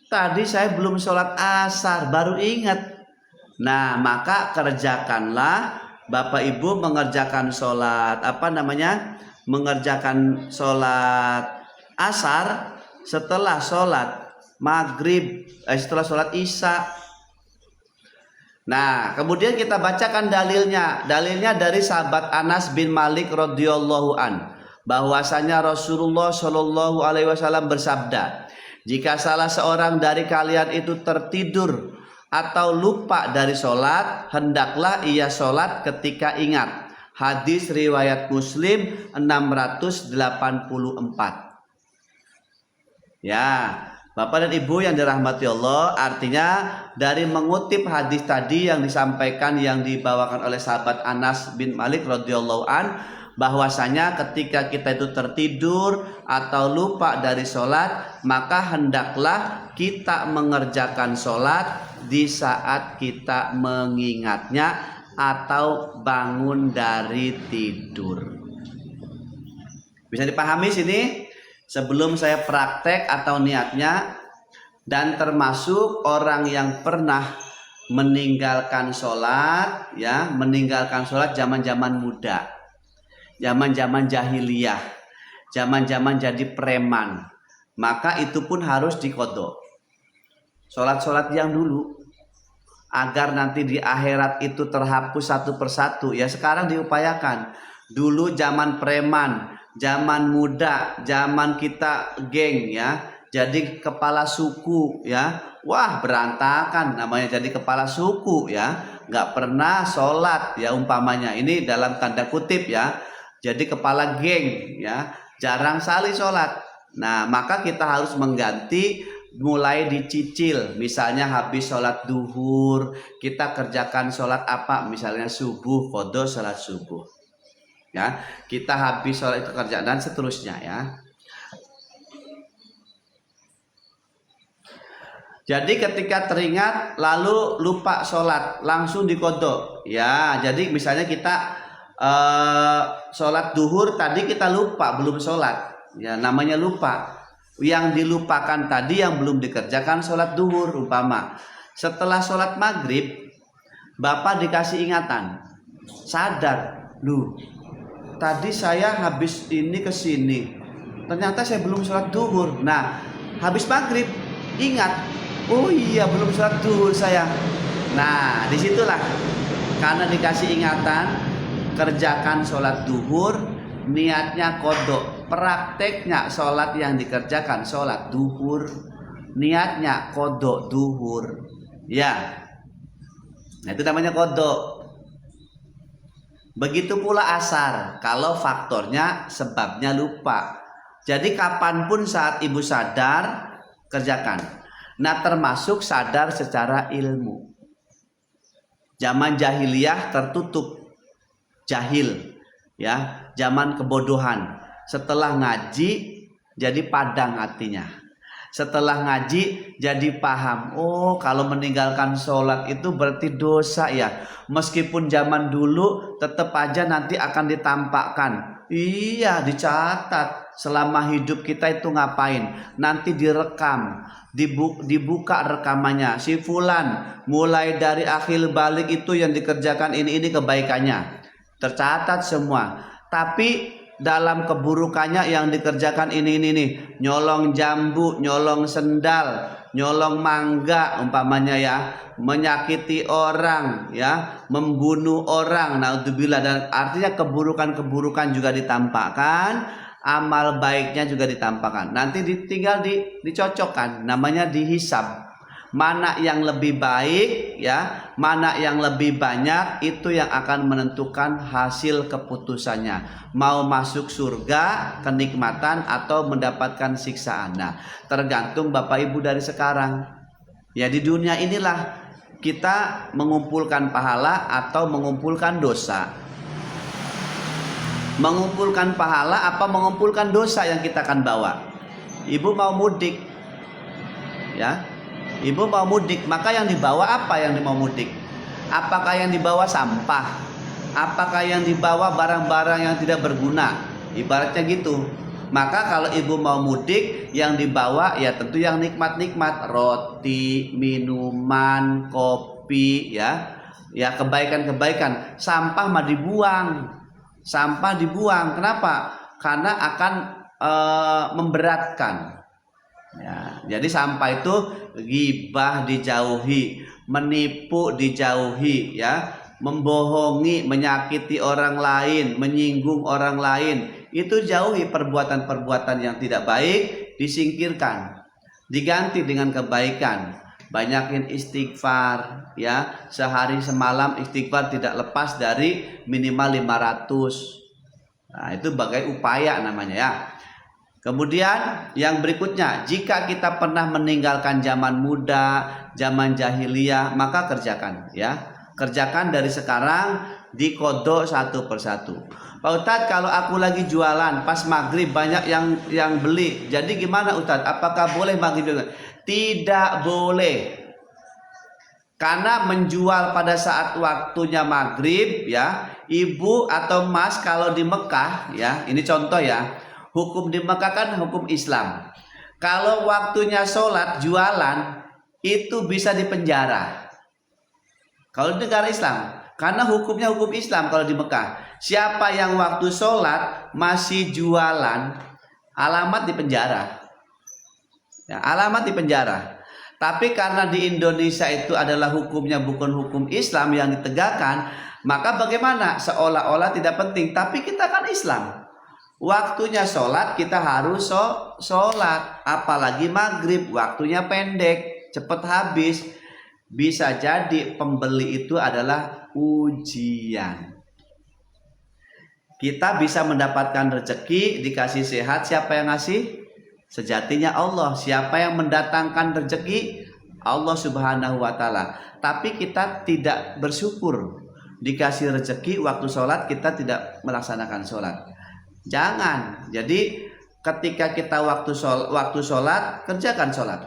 tadi saya belum sholat asar, baru ingat. Nah, maka kerjakanlah, Bapak Ibu mengerjakan sholat, mengerjakan sholat asar setelah sholat maghrib, setelah sholat isya. Nah, kemudian kita bacakan dalilnya. Dalilnya dari sahabat Anas bin Malik radhiyallahu an, bahwasanya Rasulullah shallallahu alaihi wasallam bersabda, jika salah seorang dari kalian itu tertidur atau lupa dari sholat, hendaklah ia sholat ketika ingat. Hadis riwayat Muslim 684. Ya, Bapak dan Ibu yang dirahmati Allah, artinya dari mengutip hadis tadi yang disampaikan, yang dibawakan oleh sahabat Anas bin Malik radhiyallahu an, bahwasanya ketika kita itu tertidur atau lupa dari sholat, maka hendaklah kita mengerjakan sholat di saat kita mengingatnya atau bangun dari tidur. Bisa dipahami sini? Sebelum saya praktek atau niatnya, dan termasuk orang yang pernah meninggalkan sholat, ya, meninggalkan sholat zaman-zaman muda, zaman-zaman jahiliyah, zaman-zaman jadi preman, maka itu pun harus dikodok. Sholat-sholat yang dulu, agar nanti di akhirat itu terhapus satu persatu. Ya, sekarang diupayakan. Dulu zaman preman, zaman muda, zaman kita geng, ya, jadi kepala suku, ya, wah berantakan namanya jadi kepala suku, ya, nggak pernah sholat, ya, umpamanya ini dalam tanda kutip, ya, jadi kepala geng, ya, jarang sekali sholat. Nah, maka kita harus mengganti, mulai dicicil. Misalnya habis sholat duhur, kita kerjakan sholat apa, misalnya subuh, qadha sholat subuh, ya, kita habis sholat itu kerjaan, dan seterusnya, ya. Jadi ketika teringat lalu lupa sholat, langsung dikodok, ya. Jadi misalnya kita sholat duhur tadi kita lupa belum sholat, ya, namanya lupa. Yang dilupakan tadi yang belum dikerjakan sholat duhur, umpama setelah sholat maghrib Bapak dikasih ingatan, sadar, tadi saya habis ini ke sini, ternyata saya belum sholat duhur. Nah, habis maghrib ingat, oh iya belum sholat duhur saya. Nah, disitulah karena dikasih ingatan, kerjakan sholat duhur, niatnya kodok. prakteknya sholat yang dikerjakan sholat duhur, niatnya kodok duhur, ya, nah itu namanya kodok. Begitu pula asar, kalau faktornya sebabnya lupa. Jadi kapanpun saat ibu sadar, kerjakan. Nah termasuk sadar secara ilmu. Zaman jahiliyah tertutup, jahil, ya, zaman kebodohan. Setelah ngaji jadi padang hatinya. Setelah ngaji jadi paham. Oh, kalau meninggalkan sholat itu berarti dosa ya. Meskipun zaman dulu tetap aja nanti akan ditampakkan. Iya, dicatat selama hidup kita itu ngapain. Nanti direkam, dibuka rekamannya. Si fulan mulai dari akhir balik itu yang dikerjakan ini kebaikannya. Tercatat semua. Tapi dalam keburukannya yang dikerjakan ini nih, nyolong jambu, nyolong sendal, nyolong mangga umpamanya ya, menyakiti orang ya, membunuh orang, naudzubillah, dan artinya keburukan-keburukan juga ditampakkan, amal baiknya juga ditampakkan. Nanti tinggal dicocokkan, namanya dihisab. Mana yang lebih baik ya, mana yang lebih banyak, itu yang akan menentukan hasil keputusannya. Mau masuk surga, kenikmatan, atau mendapatkan siksaan. Nah, tergantung Bapak Ibu dari sekarang. Ya di dunia inilah kita mengumpulkan pahala atau mengumpulkan dosa. Mengumpulkan pahala apa mengumpulkan dosa yang kita akan bawa. Ibu mau mudik, ya. Ibu mau mudik, maka yang dibawa apa yang mau mudik? Apakah yang dibawa sampah? Apakah yang dibawa barang-barang yang tidak berguna? Ibaratnya gitu. Maka kalau ibu mau mudik, yang dibawa ya tentu yang nikmat-nikmat, roti, minuman, kopi, ya, ya kebaikan-kebaikan. Sampah mah dibuang, sampah dibuang. Kenapa? Karena akan memberatkan. Ya, jadi sampah itu ghibah dijauhi, menipu dijauhi, ya, membohongi, menyakiti orang lain, menyinggung orang lain, itu jauhi. Perbuatan-perbuatan yang tidak baik disingkirkan, diganti dengan kebaikan. Banyakin istighfar, ya, sehari semalam istighfar tidak lepas dari minimal 500. Nah, itu sebagai upaya namanya ya. Kemudian yang berikutnya, jika kita pernah meninggalkan zaman muda, zaman jahiliyah, maka kerjakan ya. Kerjakan dari sekarang, dikodok satu persatu. Pak Ustadz, kalau aku lagi jualan pas maghrib banyak yang beli, jadi gimana Ustadz? Apakah boleh maghrib juga? Tidak boleh. Karena menjual pada saat waktunya maghrib ya, ibu atau mas kalau di Mekah ya, ini contoh ya. Hukum di Mekah kan hukum Islam. Kalau waktunya sholat jualan itu bisa dipenjara. Kalau di negara Islam, karena hukumnya hukum Islam kalau di Mekah. Siapa yang waktu sholat masih jualan, alamat di penjara. Ya, alamat di penjara. Tapi karena di Indonesia itu adalah hukumnya bukan hukum Islam yang ditegakkan, maka bagaimana? Seolah-olah tidak penting. Tapi kita kan Islam. Waktunya sholat kita harus sholat. Apalagi maghrib waktunya pendek, cepat habis. Bisa jadi pembeli itu adalah ujian. Kita bisa mendapatkan rezeki, dikasih sehat, siapa yang ngasih? Sejatinya Allah. Siapa yang mendatangkan rezeki? Allah Subhanahu wa Ta'ala. Tapi kita tidak bersyukur. Dikasih rezeki waktu sholat kita tidak melaksanakan sholat. Jangan. Jadi ketika kita waktu sholat kerjakan sholat.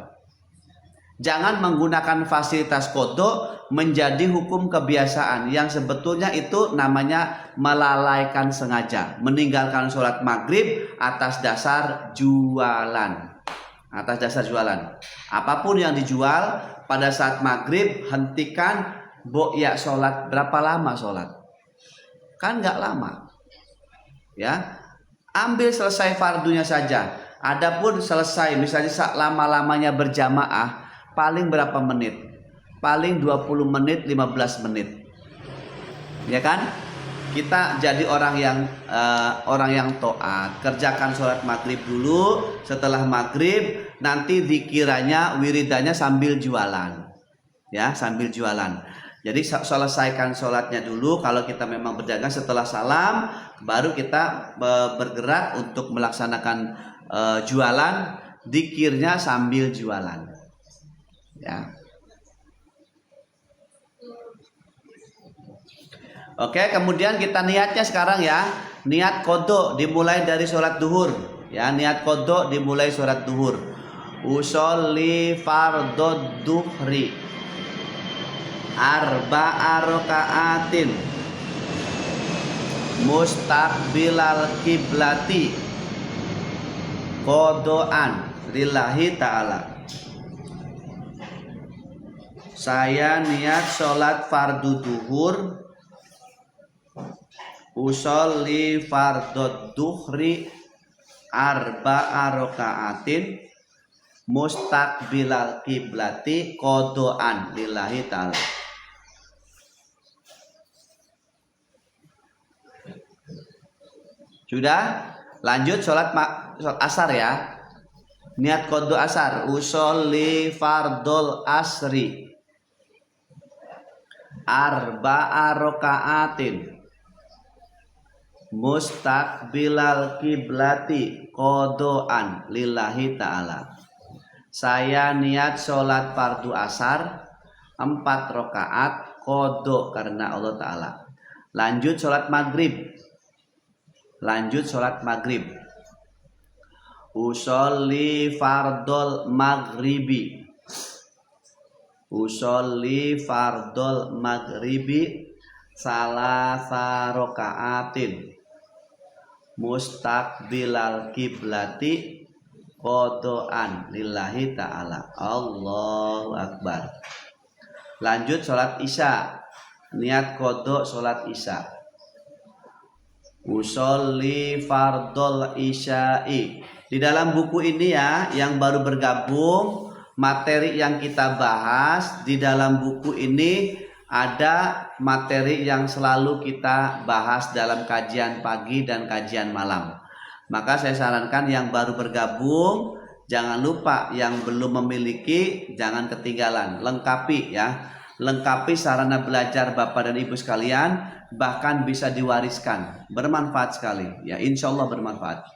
Jangan menggunakan fasilitas kodok menjadi hukum kebiasaan yang sebetulnya itu namanya melalaikan sengaja. Meninggalkan sholat maghrib atas dasar jualan. Atas dasar jualan. Apapun yang dijual pada saat maghrib hentikan. Ya sholat berapa lama sholat? Kan nggak lama. Ya. Ambil selesai fardunya saja. Adapun selesai misalnya lama-lamanya berjamaah paling berapa menit? Paling 20 menit, 15 menit. Ya kan? kita jadi orang yang taat. Kerjakan sholat maghrib dulu. Setelah maghrib nanti dikiranya wiridanya sambil jualan, ya, sambil jualan. Jadi selesaikan sholatnya dulu. Kalau kita memang berdagang, setelah salam baru kita bergerak untuk melaksanakan jualan. Dikirnya sambil jualan, ya. Oke, kemudian kita niatnya sekarang ya. Niat qodho dimulai dari sholat duhur. Ya, niat qodho dimulai sholat duhur. Usolli fardod duhri arba'a raka'atin mustaqbilal kiblati qodho'an lillahi ta'ala. Saya niat sholat fardu duhur. Usolli fardod duhri arba'a raka'atin mustaqbilal kiblati qodho'an lillahi ta'ala. Sudah? Lanjut sholat asar ya. Niat qodho asar. Usolli fardol asri arba'a raka'atin mustaqbilal kiblati qodho'an lillahi ta'ala. Saya niat sholat fardu asar 4 rakaat qodho karena Allah Ta'ala. Lanjut sholat maghrib. Usolli fardol maghribi. Salasa raka'atin mustaqbilal kiblati qodho'an lillahi ta'ala. Allahu akbar. Lanjut sholat isya. Niat qodho sholat isya. Usolli fardol isya'i. Di dalam buku ini ya, yang baru bergabung, materi yang kita bahas di dalam buku ini ada materi yang selalu kita bahas dalam kajian pagi dan kajian malam. Maka saya sarankan yang baru bergabung, jangan lupa, yang belum memiliki jangan ketinggalan. Lengkapi ya. Lengkapi sarana belajar Bapak dan Ibu sekalian, bahkan bisa diwariskan. Bermanfaat sekali ya, insya Allah bermanfaat.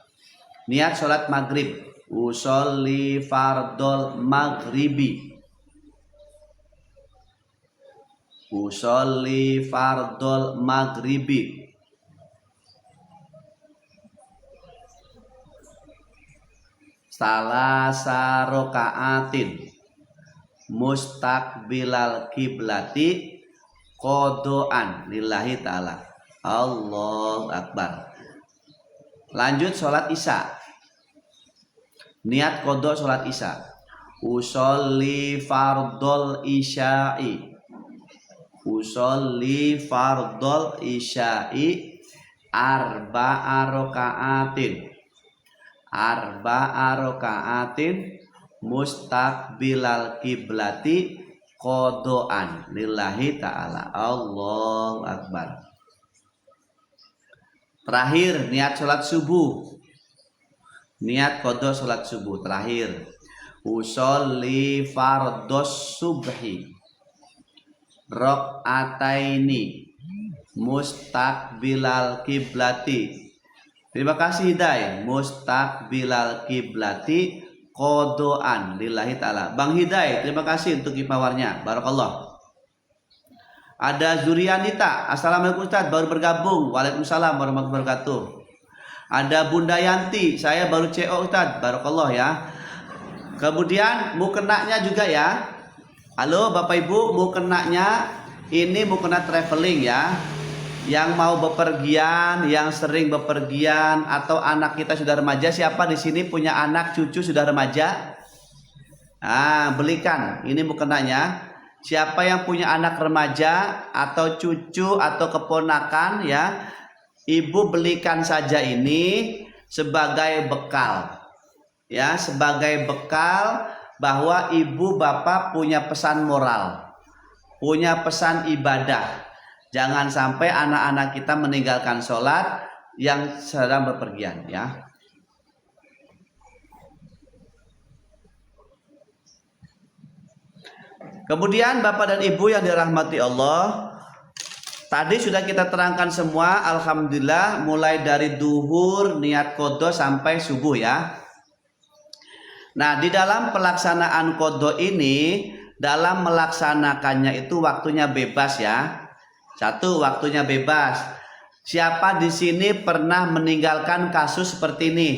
Niat sholat maghrib. Usolli fardol maghribi. Usolli fardol maghribi salasa raka'atin mustaqbilal kiblati qodho'an lillahi ta'ala. Allahu akbar. Lanjut sholat isya. Niat qodho sholat isya. Usolli fardol isya'i. Usolli fardol isya'i arba'a raka'atin mustaqbilal kiblati qodho'an lillahi ta'ala. Allahu akbar. Terakhir niat sholat subuh. Niat qodho sholat subuh terakhir. Usolli fardos subhi rakaataini mustaqbilal kiblati. Terima kasih Hidayah. Mustaqbilal kiblati qodho'an lillahi ta'ala. Bang Hidayah, terima kasih untuk kipawarnya. Barakallah. Ada Zurianita. Assalamualaikum Ustaz, baru bergabung. Waalaikumsalam warahmatullahi wabarakatuh. Ada Bunda Yanti, saya baru CO Ustaz. Barakallah ya. Kemudian mukenanya juga ya. Halo Bapak Ibu, mukenanya ini mukena traveling ya. Yang mau bepergian, yang sering bepergian, atau anak kita sudah remaja. Siapa di sini punya anak cucu sudah remaja? Belikan. Ini mukenanya. Siapa yang punya anak remaja atau cucu atau keponakan ya, ibu belikan saja ini sebagai bekal. Ya, sebagai bekal bahwa ibu bapak punya pesan moral, punya pesan ibadah. Jangan sampai anak-anak kita meninggalkan sholat yang sedang bepergian ya. Kemudian Bapak dan Ibu yang dirahmati Allah, tadi sudah kita terangkan semua, alhamdulillah, mulai dari duhur niat qadha sampai subuh ya. Nah, di dalam pelaksanaan qadha ini, dalam melaksanakannya itu waktunya bebas ya. Satu, waktunya bebas. Siapa di sini pernah meninggalkan kasus seperti ini?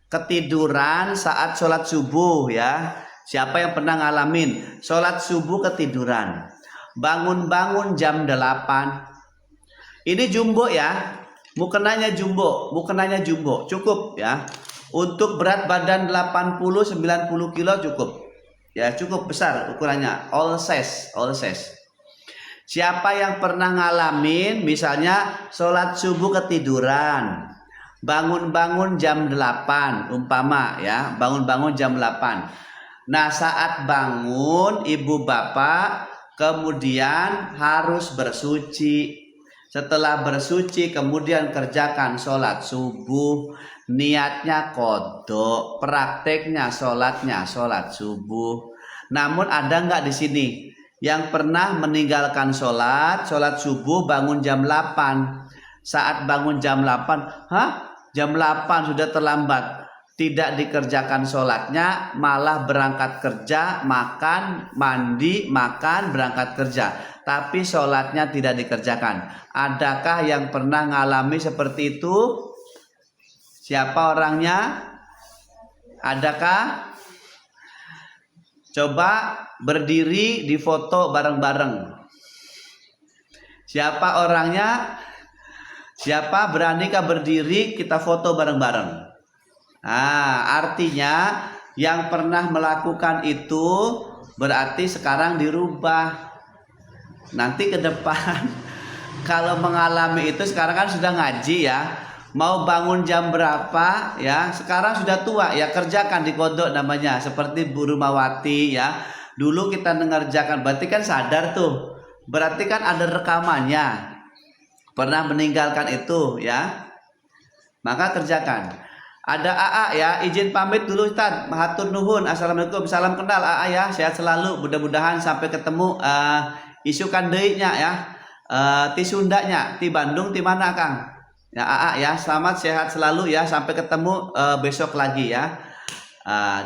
Ketiduran saat sholat subuh ya. Siapa yang pernah ngalamin sholat subuh ketiduran? Bangun-bangun jam 8. Ini jumbo ya. Mukenanya jumbo, cukup ya. Untuk berat badan 80-90 kilo cukup. Ya, cukup besar ukurannya. All size. Siapa yang pernah ngalamin misalnya sholat subuh ketiduran, bangun-bangun jam 8 umpama ya, bangun-bangun jam 8. Nah, saat bangun ibu bapak kemudian harus bersuci. Setelah bersuci kemudian kerjakan sholat subuh, niatnya qadha, prakteknya sholatnya sholat subuh. Namun ada nggak di sini yang pernah meninggalkan sholat subuh bangun jam 8. Saat bangun jam 8, jam 8 sudah terlambat. Tidak dikerjakan sholatnya, malah berangkat kerja, makan, mandi, makan, berangkat kerja. Tapi sholatnya tidak dikerjakan. Adakah yang pernah ngalami seperti itu? Siapa orangnya? Adakah? Coba berdiri di foto bareng-bareng. Siapa orangnya? Siapa beranikah berdiri kita foto bareng-bareng? Nah, artinya yang pernah melakukan itu berarti sekarang dirubah. Nanti ke depan kalau mengalami itu, sekarang kan sudah ngaji ya. Mau bangun jam berapa ya, sekarang sudah tua ya, kerjakan di kodok namanya, seperti Bu Rumawati ya. Dulu kita mengerjakan, berarti kan sadar tuh, berarti kan ada rekamannya, pernah meninggalkan itu ya, maka kerjakan. Ada AA ya, izin pamit dulu Ustaz, mahatur nuhun, assalamualaikum, salam kenal AA ya, sehat selalu, mudah-mudahan sampai ketemu. Isukan deiknya ya, ti Sundanya, ti Bandung, ti mana Kang? Ya AA ya, selamat sehat selalu ya, sampai ketemu besok lagi ya.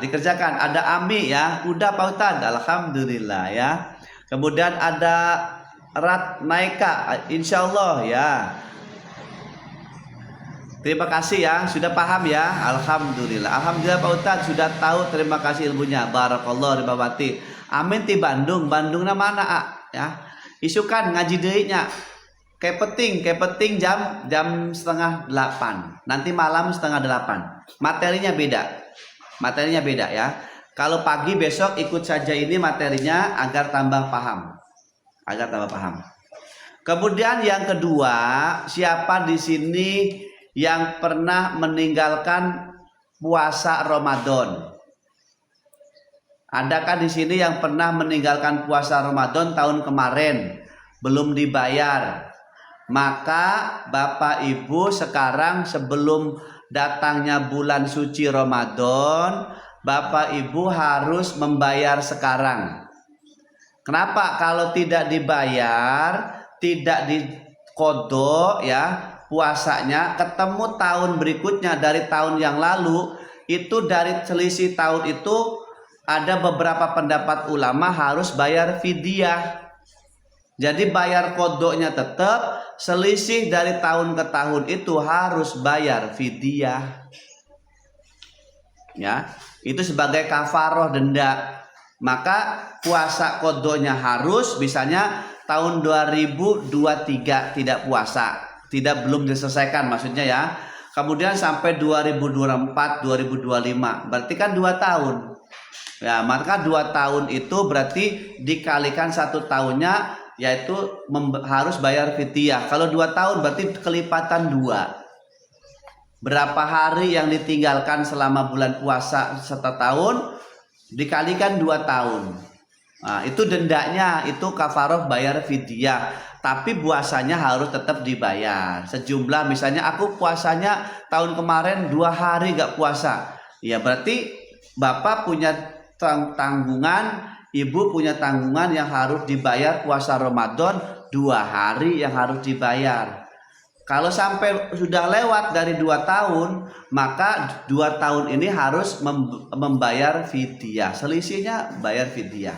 Dikerjakan. Ada Ami ya, udah Pak Ustaz, alhamdulillah ya. Kemudian ada Rat Naika, insyaallah ya. Terima kasih ya, sudah paham ya, alhamdulillah. Alhamdulillah Pak Ustaz sudah tahu, terima kasih ilmunya. Barakallah ribawati. Amin ti Bandung, Bandungnya mana ya? Isukan ngaji deiknya. Kayak peting jam 7:30. Nanti malam 7:30. Materinya beda ya. Kalau pagi besok ikut saja ini materinya agar tambah paham. Kemudian yang kedua, siapa di sini yang pernah meninggalkan puasa Ramadan? Adakah di sini yang pernah meninggalkan puasa Ramadan tahun kemarin belum dibayar? Maka Bapak Ibu sekarang sebelum datangnya bulan suci Ramadan, Bapak Ibu harus membayar sekarang. Kenapa? Kalau tidak dibayar, tidak diqadha ya puasanya, ketemu tahun berikutnya dari tahun yang lalu, itu dari selisih tahun itu ada beberapa pendapat ulama harus bayar fidyah. Jadi bayar qadha-nya tetap, selisih dari tahun ke tahun itu harus bayar fidyah. Ya, itu sebagai kafaroh denda. Maka puasa qadha-nya harus, misalnya tahun 2023 tidak puasa, belum diselesaikan maksudnya ya. Kemudian sampai 2024, 2025, berarti kan 2 tahun. Ya, maka 2 tahun itu berarti dikalikan 1 tahunnya, yaitu harus bayar fidyah. Kalau 2 tahun berarti kelipatan 2. Berapa hari yang ditinggalkan selama bulan puasa 1 tahun dikalikan 2 tahun. Nah, itu dendanya, itu kafaroh bayar fidyah. Tapi puasanya harus tetap dibayar. Sejumlah, misalnya aku puasanya tahun kemarin 2 hari gak puasa. Ya berarti bapak punya tanggungan, ibu punya tanggungan yang harus dibayar puasa Ramadan 2 hari yang harus dibayar. Kalau sampai sudah lewat dari 2 tahun, maka 2 tahun ini harus membayar fidyah. Selisihnya bayar fidyah.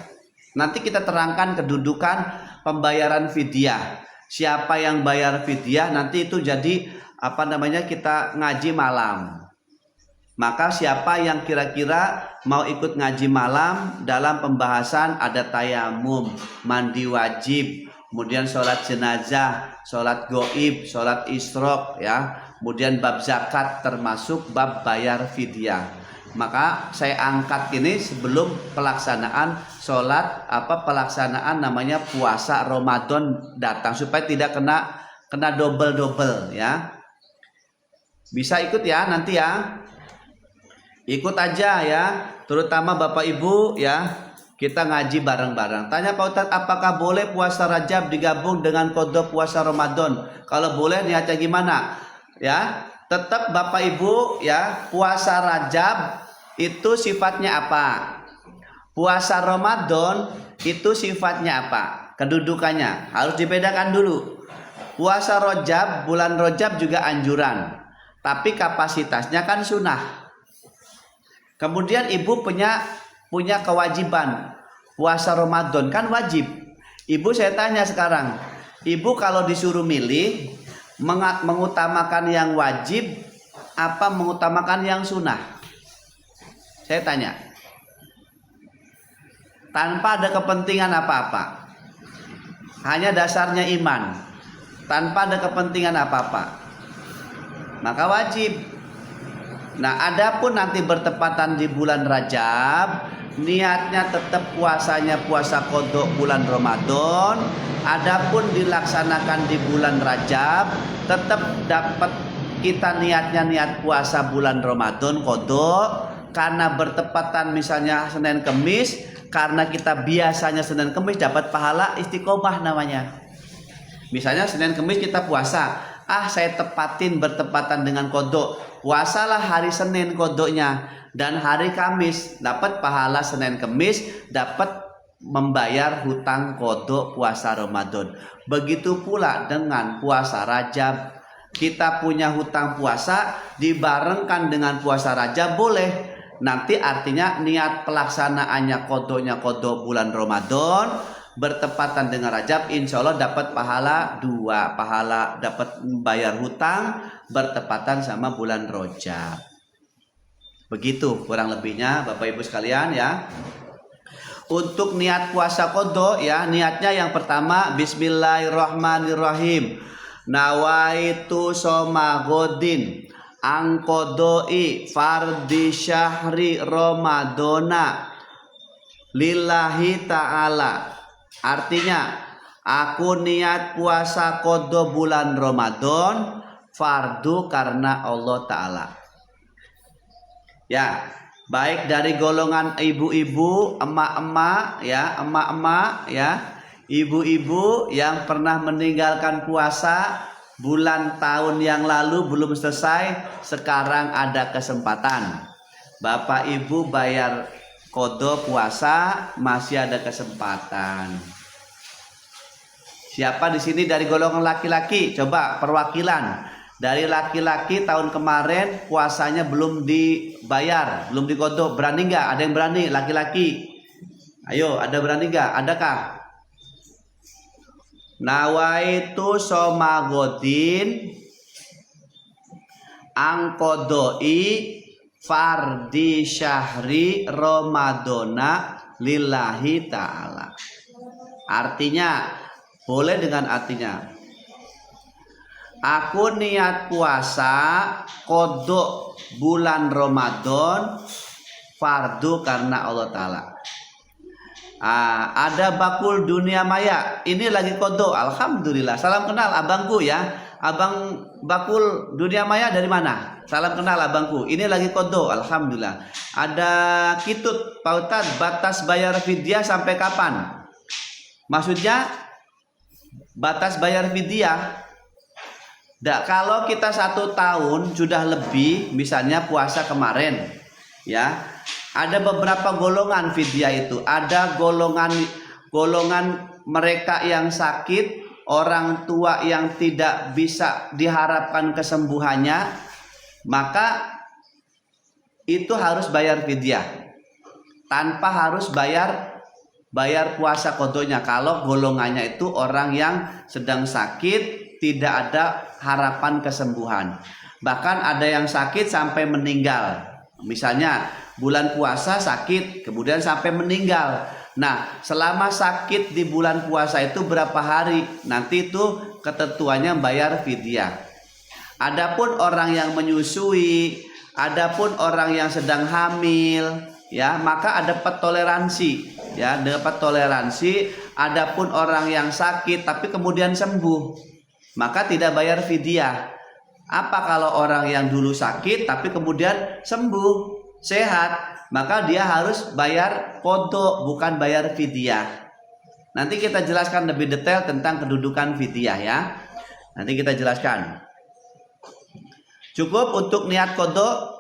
Nanti kita terangkan kedudukan pembayaran fidyah. Siapa yang bayar fidyah nanti itu jadi kita ngaji malam. Maka siapa yang kira-kira mau ikut ngaji malam dalam pembahasan ada tayamum, mandi wajib, kemudian sholat jenazah, sholat goib, sholat isyraq, ya, kemudian bab zakat termasuk bab bayar fidyah. Maka saya angkat ini sebelum pelaksanaan pelaksanaan namanya puasa Ramadan datang supaya tidak kena double ya. Bisa ikut ya nanti ya. Ikut aja ya, terutama Bapak Ibu ya. Kita ngaji bareng-bareng. Tanya Pak Ustadz, apakah boleh puasa Rajab digabung dengan qada puasa Ramadan? Kalau boleh niatnya gimana? Ya, tetap Bapak Ibu ya, puasa Rajab itu sifatnya apa? Puasa Ramadan itu sifatnya apa? Kedudukannya harus dibedakan dulu. Puasa Rajab, bulan Rajab juga anjuran, tapi kapasitasnya kan sunnah. Kemudian ibu punya kewajiban. Puasa Ramadan kan wajib. Ibu, saya tanya sekarang, ibu kalau disuruh milih mengutamakan yang wajib apa mengutamakan yang sunnah? Saya tanya, tanpa ada kepentingan apa-apa, hanya dasarnya iman, tanpa ada kepentingan apa-apa, maka wajib. Nah, adapun nanti bertepatan di bulan Rajab, niatnya tetap puasanya puasa qada bulan Ramadan. Adapun dilaksanakan di bulan Rajab, tetap dapat kita niat puasa bulan Ramadan qada. Karena bertepatan misalnya Senin Kemis, karena kita biasanya Senin Kemis dapat pahala istiqomah namanya. Misalnya Senin Kemis kita puasa, saya tepatin bertepatan dengan qada. Puasalah hari Senin qadanya, dan hari Kamis dapat pahala Senin Kemis, dapat membayar hutang qada puasa Ramadan. Begitu pula dengan puasa Rajab. Kita punya hutang puasa dibarengkan dengan puasa Rajab boleh. Nanti artinya niat pelaksanaannya qada bulan Ramadan bertepatan dengan Rajab, insya Allah dapat pahala 2, pahala dapat membayar hutang bertepatan sama bulan Rajab. Begitu kurang lebihnya Bapak Ibu sekalian ya. Untuk niat puasa qada ya, niatnya yang pertama bismillahirrahmanirrahim. Nawaitu soma godin angkodoi fardi syahri Ramadona lillahi ta'ala. Artinya, aku niat puasa qada bulan Ramadan fardu karena Allah Ta'ala. Ya, baik dari golongan ibu-ibu, emak-emak ya, ibu-ibu yang pernah meninggalkan puasa bulan tahun yang lalu belum selesai, sekarang ada kesempatan. Bapak Ibu bayar qada puasa, masih ada kesempatan. Siapa di sini dari golongan laki-laki? Coba perwakilan. Dari laki-laki tahun kemarin puasanya belum dibayar, belum diqada. Berani nggak? Ada yang berani laki-laki? Ayo, ada berani nggak? Adakah? Nawaitu soma godin angkodoi fardi syahri Ramadona lillahi ta'ala. Artinya, boleh dengan artinya, aku niat puasa qada bulan Ramadan fardu karena Allah Ta'ala. Ada bakul dunia maya, ini lagi qada. Alhamdulillah, salam kenal abangku ya. Abang Bakul dunia maya dari mana? Salam kenal abangku. Ini lagi kodo, alhamdulillah. Ada Kitut, Pak Ustadz, batas bayar fidyah sampai kapan? Maksudnya batas bayar fidyah. Kalau kita 1 tahun sudah lebih, misalnya puasa kemarin, ya, ada beberapa golongan fidyah itu. Ada golongan mereka yang sakit, orang tua yang tidak bisa diharapkan kesembuhannya, maka itu harus bayar fidyah tanpa harus bayar puasa kodonya. Kalau golongannya itu orang yang sedang sakit, tidak ada harapan kesembuhan, bahkan ada yang sakit sampai meninggal. Misalnya bulan puasa sakit kemudian sampai meninggal. Nah, selama sakit di bulan puasa itu berapa hari, nanti itu ketentuannya bayar fidyah. Adapun orang yang menyusui, adapun orang yang sedang hamil, ya, maka dapat toleransi, ya, dapat toleransi. Adapun orang yang sakit tapi kemudian sembuh, maka tidak bayar fidyah. Apa kalau orang yang dulu sakit tapi kemudian sembuh, sehat, maka dia harus bayar qadha, bukan bayar fidyah. Nanti kita jelaskan lebih detail tentang kedudukan fidyah, ya. Nanti kita jelaskan. Cukup untuk niat qadha.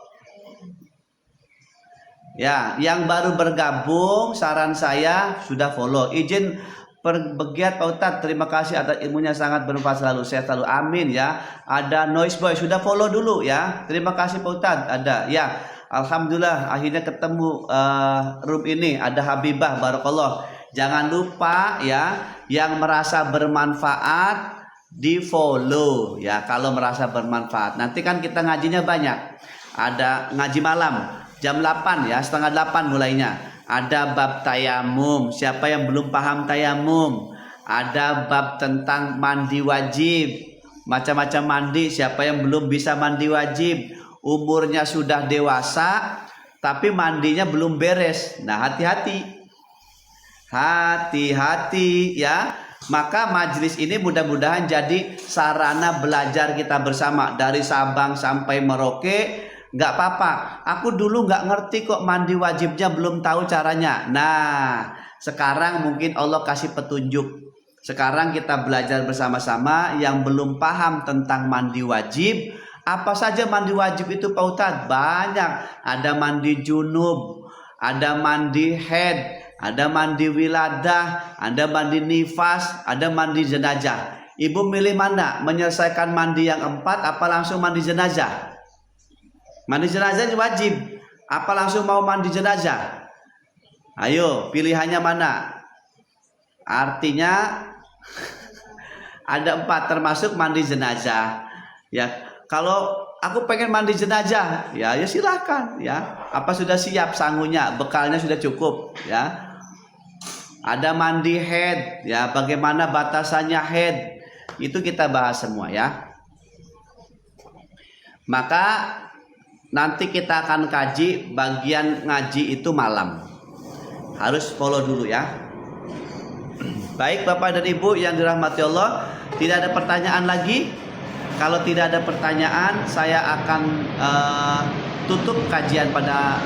Ya, yang baru bergabung, saran saya sudah follow. Izin berbegiat Pak Ustadz, terima kasih atas ilmunya, sangat bermanfaat selalu, sehat selalu, amin ya. Ada Noise Boy sudah follow dulu ya, terima kasih Pak Ustadz. Ada ya, alhamdulillah akhirnya ketemu room ini. Ada Habibah, barakallah. Jangan lupa ya, yang merasa bermanfaat di follow ya, kalau merasa bermanfaat. Nanti kan kita ngajinya banyak, ada ngaji malam jam 8 ya, setengah 8 mulainya. Ada bab tayamum, siapa yang belum paham tayamum. Ada bab tentang mandi wajib, macam-macam mandi, siapa yang belum bisa mandi wajib, umurnya sudah dewasa tapi mandinya belum beres. Nah, hati-hati ya. Maka majelis ini mudah-mudahan jadi sarana belajar kita bersama dari Sabang sampai Merauke. Nggak apa-apa, aku dulu nggak ngerti kok mandi wajibnya, belum tahu caranya. Nah, sekarang mungkin Allah kasih petunjuk. Sekarang kita belajar bersama-sama. Yang belum paham tentang mandi wajib, apa saja mandi wajib itu Pak Ustadz? Banyak. Ada mandi junub, ada mandi haid, ada mandi wiladah, ada mandi nifas, ada mandi jenazah. Ibu milih mana? Menyelesaikan mandi yang 4 apa langsung mandi jenazah? Mandi jenazah wajib, apa langsung mau mandi jenazah? Ayo, pilihannya mana? Artinya ada 4 termasuk mandi jenazah. Ya, kalau aku pengen mandi jenazah, ya silahkan ya. Apa sudah siap sangunya, bekalnya sudah cukup ya. Ada mandi haid, ya, bagaimana batasannya haid, itu kita bahas semua ya. Maka nanti kita akan kaji bagian ngaji itu malam. Harus follow dulu ya. Baik Bapak dan Ibu yang dirahmati Allah, tidak ada pertanyaan lagi. Kalau tidak ada pertanyaan, saya akan tutup kajian pada.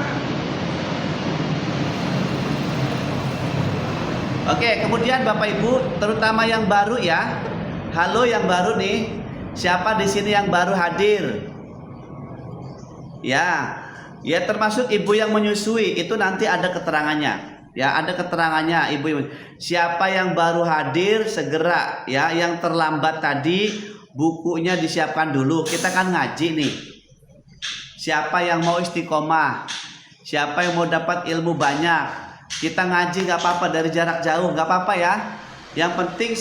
Oke, kemudian Bapak Ibu, terutama yang baru ya. Halo yang baru nih. Siapa di sini yang baru hadir? Ya, termasuk ibu yang menyusui, itu nanti ada keterangannya. Ya, ada keterangannya ibu. Siapa yang baru hadir segera ya, yang terlambat tadi bukunya disiapkan dulu. Kita kan ngaji nih. Siapa yang mau istiqomah, siapa yang mau dapat ilmu banyak, kita ngaji nggak apa-apa dari jarak jauh, nggak apa-apa ya. Yang penting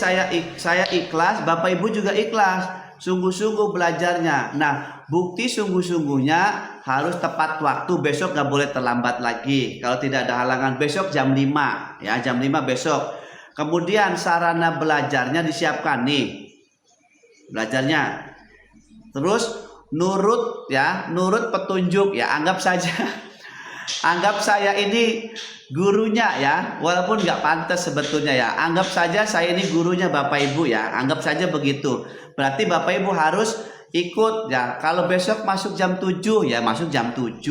saya ikhlas, Bapak Ibu juga ikhlas. Sungguh-sungguh belajarnya. Nah, bukti sungguh-sungguhnya harus tepat waktu. Besok nggak boleh terlambat lagi. Kalau tidak ada halangan, besok jam 5 ya, jam 5 besok. Kemudian sarana belajarnya disiapkan nih. Belajarnya. Terus nurut ya, nurut petunjuk ya, anggap saja Anggap saya ini gurunya ya, walaupun nggak pantas sebetulnya ya. Anggap saja saya ini gurunya Bapak Ibu ya. Anggap saja begitu. Berarti Bapak Ibu harus ikut ya. Kalau besok masuk jam 7 ya masuk jam 7.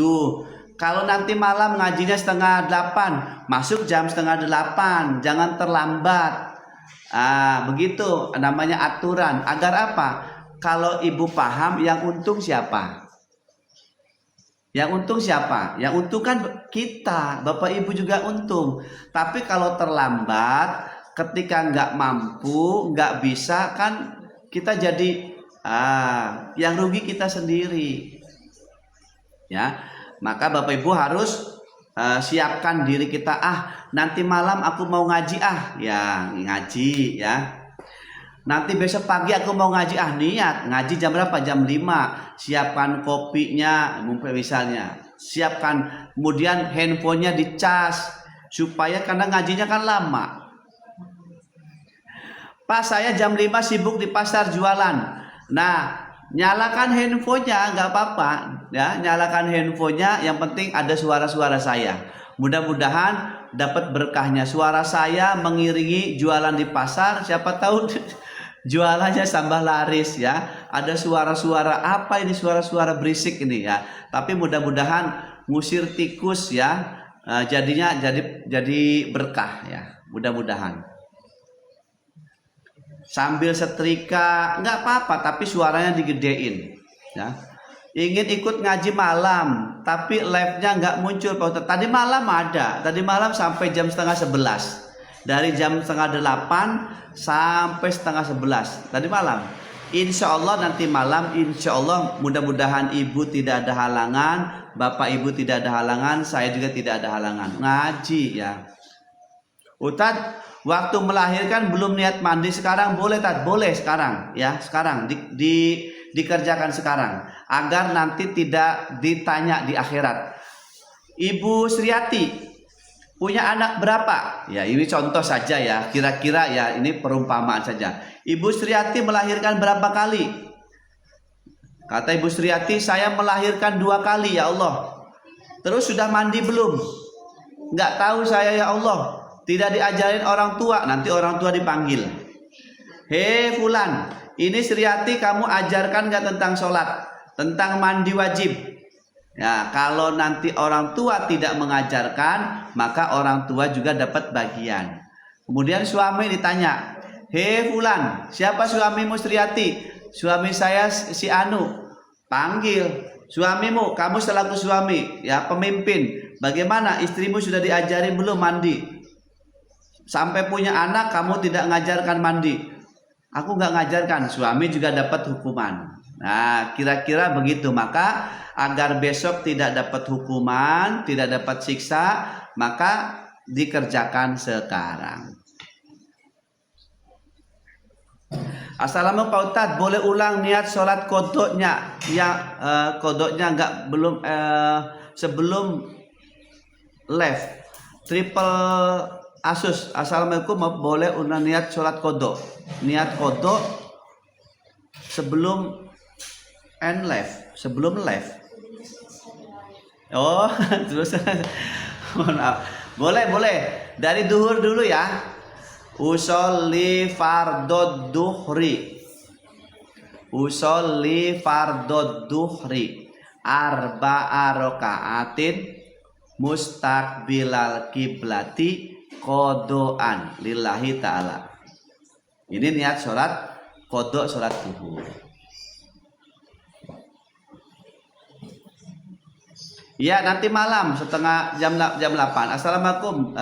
Kalau nanti malam ngajinya setengah 8, masuk jam setengah 8. Jangan terlambat. Begitu namanya aturan. Agar apa? Kalau ibu paham, yang untung siapa? Yang untung siapa? Yang untung kan kita, Bapak Ibu juga untung. Tapi kalau terlambat, ketika nggak mampu, nggak bisa, kan kita jadi yang rugi kita sendiri. Ya, maka Bapak Ibu harus siapkan diri kita. Nanti malam aku mau ngaji ya ngaji ya. Nanti besok pagi aku mau ngaji niat ngaji jam berapa? Jam 5. Siapkan kopinya misalnya. Siapkan kemudian handphonenya dicas supaya karena ngajinya kan lama. Pak, saya jam 5 sibuk di pasar jualan. Nah, nyalakan handphonenya nggak apa-apa ya, nyalakan handphonenya, yang penting ada suara-suara saya. Mudah-mudahan dapat berkahnya suara saya mengiringi jualan di pasar, siapa tahu jualannya tambah laris ya. Ada suara-suara apa ini, suara-suara berisik ini ya. Tapi mudah-mudahan ngusir tikus ya, jadinya jadi berkah ya. Mudah-mudahan. Sambil setrika nggak apa-apa, tapi suaranya digedein ya. Ingin ikut ngaji malam tapi live-nya nggak muncul Pak Ustadz. Tadi malam ada, tadi malam sampai jam setengah 11, dari jam setengah 8 sampai setengah 11 tadi malam. Insya Allah nanti malam, insya Allah mudah-mudahan ibu tidak ada halangan, bapak ibu tidak ada halangan, saya juga tidak ada halangan ngaji ya. Ustadz, waktu melahirkan belum niat mandi, sekarang boleh Tad? Boleh sekarang ya, sekarang dikerjakan sekarang agar nanti tidak ditanya di akhirat. Ibu Sriati punya anak berapa? Ya ini contoh saja ya, kira-kira ya, ini perumpamaan saja. Ibu Sriati melahirkan berapa kali? Kata Ibu Sriati, saya melahirkan 2 kali ya Allah. Terus sudah mandi belum? Nggak tahu saya ya Allah. Tidak diajarin orang tua, nanti orang tua dipanggil. Hei Fulan, ini Sriati kamu ajarkan nggak tentang sholat, tentang mandi wajib? Ya, kalau nanti orang tua tidak mengajarkan, maka orang tua juga dapat bagian. Kemudian suami ditanya, hei Fulan, siapa suamimu Sriati? Suami saya si Anu. Panggil suamimu, kamu selaku suami, ya pemimpin. Bagaimana istrimu sudah diajarin belum mandi? Sampai punya anak kamu tidak ngajarkan mandi. Aku nggak ngajarkan, suami juga dapat hukuman. Nah, kira-kira begitu. Maka agar besok tidak dapat hukuman, tidak dapat siksa, maka dikerjakan sekarang. Assalamualaikum Pak Ustadz, boleh ulang niat sholat kodoknya? Ya, kodoknya belum sebelum live triple Asus. Assalamualaikum, boleh ulang niat sholat kodok? Niat kodok sebelum end live, sebelum live. Oh, terus maaf. Boleh dari duhur dulu ya. Usolli fardod duhri, usolli fardod duhri arba'a raka'atin mustaqbilal kiblati kodoan lillahi ta'ala. Ini niat sholat kodok, sholat duhur. Ya, nanti malam setengah jam 8. Assalamualaikum,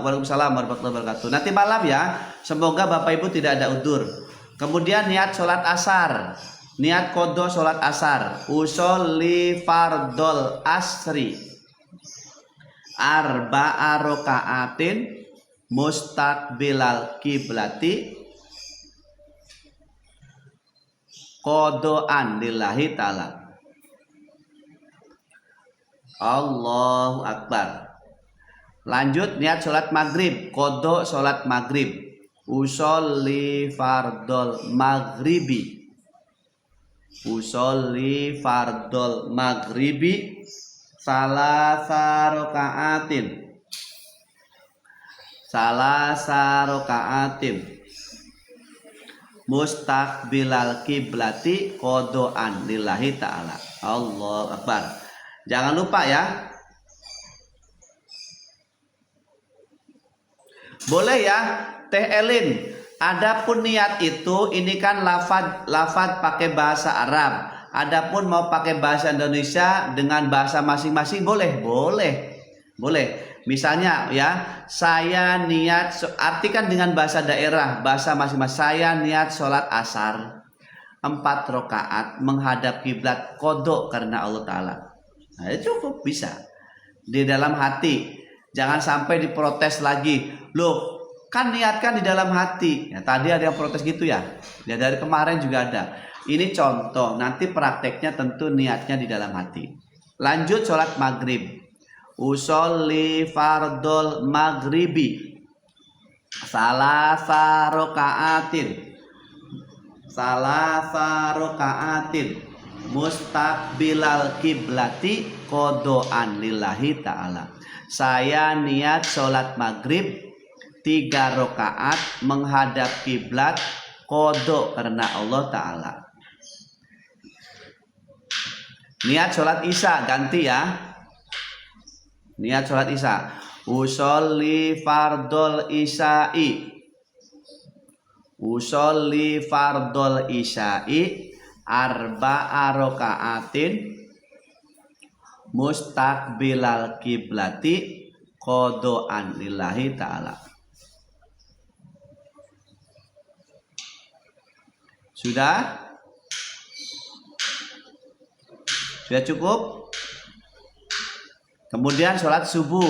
waalaikumsalam warahmatullahi wabarakatuh. Nanti malam ya. Semoga Bapak Ibu tidak ada udzur. Kemudian niat sholat asar, niat kodok sholat asar. Usolli fardol asri arba'a raka'atin mustaqbilal kiblati kodoan lillahi ta'ala. Allahu Akbar. Lanjut niat sholat maghrib, kodok sholat maghrib. Usolli fardol maghribi, usolli fardol maghribi salasa rokaatin mustaqbilal kiblati qodoan lillahi ta'ala. Allahu Akbar. Jangan lupa ya, boleh ya Teh Elin, adapun niat itu ini kan lafad pakai bahasa Arab. Adapun mau pakai bahasa Indonesia dengan bahasa masing-masing boleh. Misalnya ya, saya niat, artikan dengan bahasa daerah, bahasa masing-masing. Saya niat sholat asar 4 rakaat menghadap kiblat kodok karena Allah Ta'ala. Nah, cukup bisa di dalam hati. Jangan sampai diprotes lagi. Loh, kan niatkan di dalam hati. Ya, tadi ada yang protes gitu ya. Ya dari kemarin juga ada. Ini contoh. Nanti prakteknya tentu niatnya di dalam hati. Lanjut sholat maghrib. Usolli fardol maghribi salasa rokaatin mustaqbilal kiblati qodoan lillahi ta'ala. Saya niat sholat maghrib 3 rakaat menghadap kiblat kodok karena Allah Ta'ala. Niat sholat isya ganti ya. Niat sholat isya. Usolli fardol isya'i. Usolli fardol isya'i arba'a rokaatin mustaqbilal kiblati qodoan lillahi ta'ala. Sudah? Sudah cukup? Kemudian sholat subuh.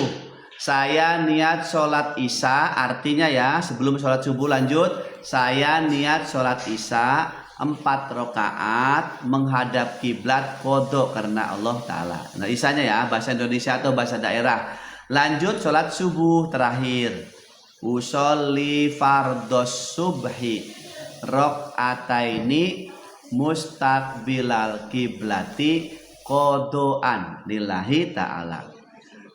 Saya niat sholat isya, artinya ya sebelum sholat subuh lanjut. Saya niat sholat isya 4 rakaat menghadap kiblat kodok karena Allah Ta'ala. Nah isanya ya bahasa Indonesia atau bahasa daerah. Lanjut sholat subuh terakhir. Usolli fardos subhi rakaataini mustaqbilal kiblati kodoan lillahi ta'ala.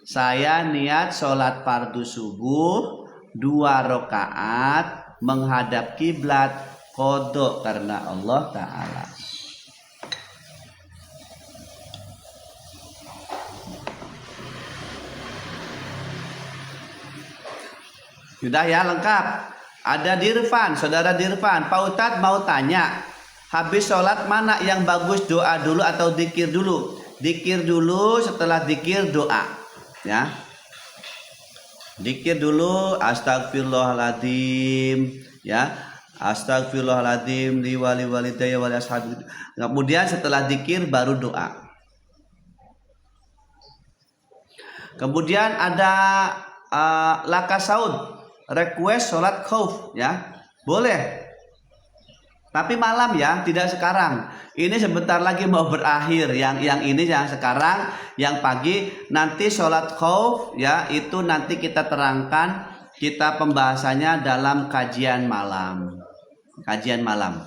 Saya niat sholat fardu subuh 2 rakaat menghadap kiblat kodok karena Allah Ta'ala. Sudah ya lengkap. Ada Dirfan, saudara Dirfan. Pak Ustadz mau tanya, habis sholat mana yang bagus, doa dulu atau zikir dulu? Zikir dulu, setelah zikir doa. Ya, zikir dulu, astagfirullahaladzim, ya, astagfirullahaladzim li wali walidayya wali ashabi. Kemudian setelah zikir baru doa. Kemudian ada laka saud, request sholat khauf, ya, boleh. Tapi malam ya, tidak sekarang. Ini sebentar lagi mau berakhir. Yang ini yang sekarang, yang pagi. Nanti sholat khauf ya, itu nanti kita terangkan, kita pembahasannya dalam kajian malam. Kajian malam.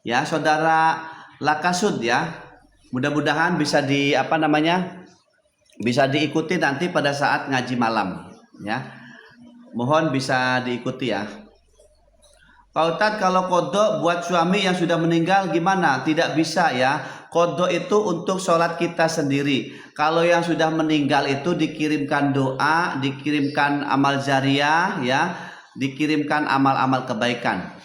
Ya, saudara Lakasud ya. Mudah-mudahan bisa bisa diikuti nanti pada saat ngaji malam ya. Mohon bisa diikuti ya. Pak Ustadz, kalau kodok buat suami yang sudah meninggal gimana? Tidak bisa ya. Kodok itu untuk sholat kita sendiri. Kalau yang sudah meninggal itu dikirimkan doa, dikirimkan amal jariah ya, dikirimkan amal-amal kebaikan.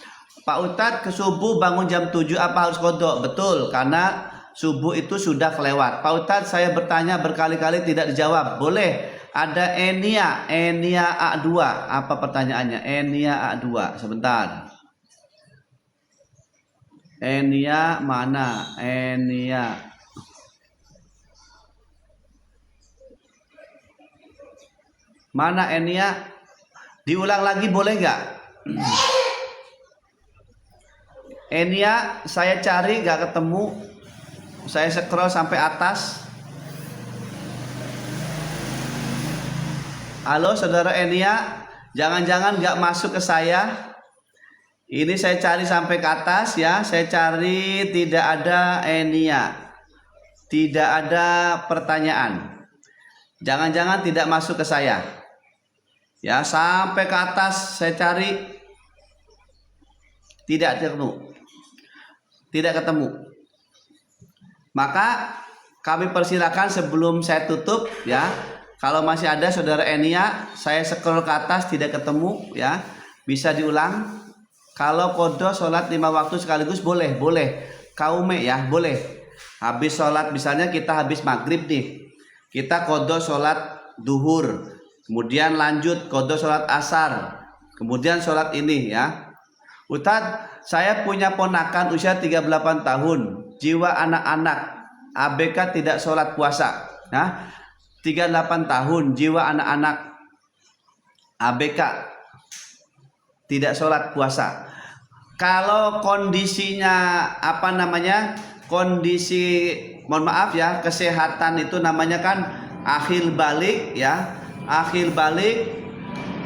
Pak Ustadz, ke subuh bangun jam 7 apa harus kodok? Betul, karena subuh itu sudah kelewat. Pak Ustadz, saya bertanya berkali-kali tidak dijawab. Boleh. Ada Enia A2. Apa pertanyaannya? Enia A2. Sebentar. Enia mana? Enia. Mana Enia? Diulang lagi boleh nggak? Enia saya cari nggak ketemu. Saya scroll sampai atas. Halo saudara Enia, jangan-jangan nggak masuk ke saya. Ini saya cari sampai ke atas ya, saya cari tidak ada Enia, tidak ada pertanyaan. Jangan-jangan tidak masuk ke saya. Ya, sampai ke atas saya cari tidak ketemu. Tidak ketemu. Maka kami persilakan sebelum saya tutup ya. Kalau masih ada saudara Enia, saya scroll ke atas tidak ketemu ya. Bisa diulang. Kalau kodo sholat 5 waktu sekaligus boleh. Kaume ya, boleh. Habis sholat misalnya kita habis maghrib nih. Kita kodo sholat duhur. Kemudian lanjut kodo sholat asar. Kemudian sholat ini ya. Ustadz, saya punya ponakan usia 38 tahun. Jiwa anak-anak. ABK tidak sholat puasa. Nah, 38 tahun. Jiwa anak-anak. ABK tidak sholat puasa. Kalau kondisinya kondisi mohon maaf ya, kesehatan itu namanya kan akhil balik ya. Akhil balik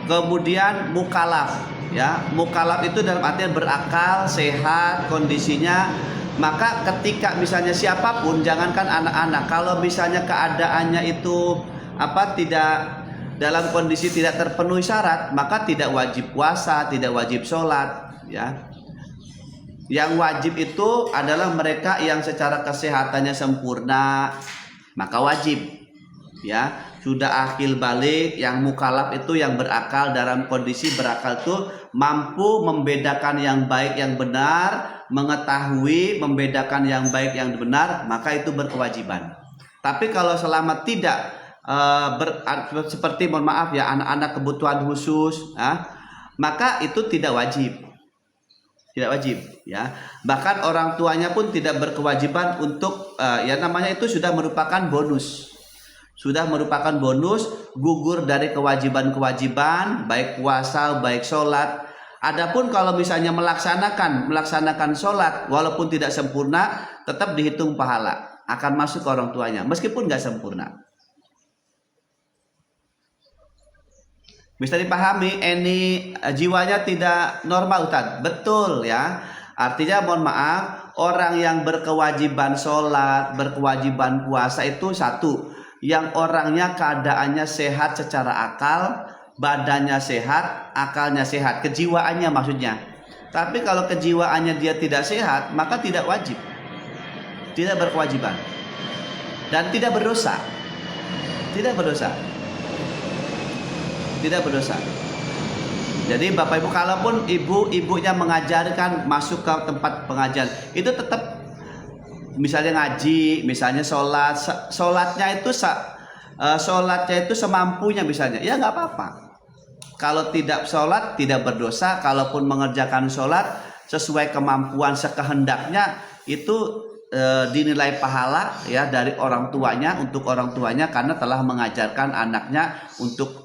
kemudian mukalaf ya. Mukalaf itu dalam artian berakal, sehat kondisinya. Maka ketika misalnya siapapun, jangankan anak-anak, kalau misalnya keadaannya itu tidak dalam kondisi tidak terpenuhi syarat, maka tidak wajib puasa, tidak wajib sholat ya. Yang wajib itu adalah mereka yang secara kesehatannya sempurna, maka wajib ya. Sudah akil balik, yang mukalaf itu yang berakal, dalam kondisi berakal itu mampu membedakan yang baik yang benar, mengetahui membedakan yang baik yang benar, maka itu berkewajiban. Tapi kalau selama tidak seperti mohon maaf ya, anak-anak kebutuhan khusus maka itu tidak wajib ya. Bahkan orang tuanya pun tidak berkewajiban untuk ya namanya itu sudah merupakan bonus gugur dari kewajiban-kewajiban baik puasa baik sholat. Adapun kalau misalnya melaksanakan sholat walaupun tidak sempurna, tetap dihitung pahala, akan masuk ke orang tuanya meskipun nggak sempurna. Bisa dipahami, ini jiwanya tidak normal Ustaz. Betul ya. Artinya mohon maaf, orang yang berkewajiban sholat, berkewajiban puasa itu satu, yang orangnya keadaannya sehat secara akal, badannya sehat, akalnya sehat, kejiwaannya maksudnya. Tapi kalau kejiwaannya dia tidak sehat, maka tidak wajib, tidak berkewajiban, dan tidak berdosa. Jadi Bapak Ibu, kalaupun ibunya mengajarkan masuk ke tempat pengajian, itu tetap misalnya ngaji, misalnya sholatnya itu semampunya misalnya, ya nggak apa-apa. Kalau tidak sholat tidak berdosa. Kalaupun mengerjakan sholat sesuai kemampuan sekehendaknya, itu dinilai pahala ya dari orang tuanya, untuk orang tuanya, karena telah mengajarkan anaknya untuk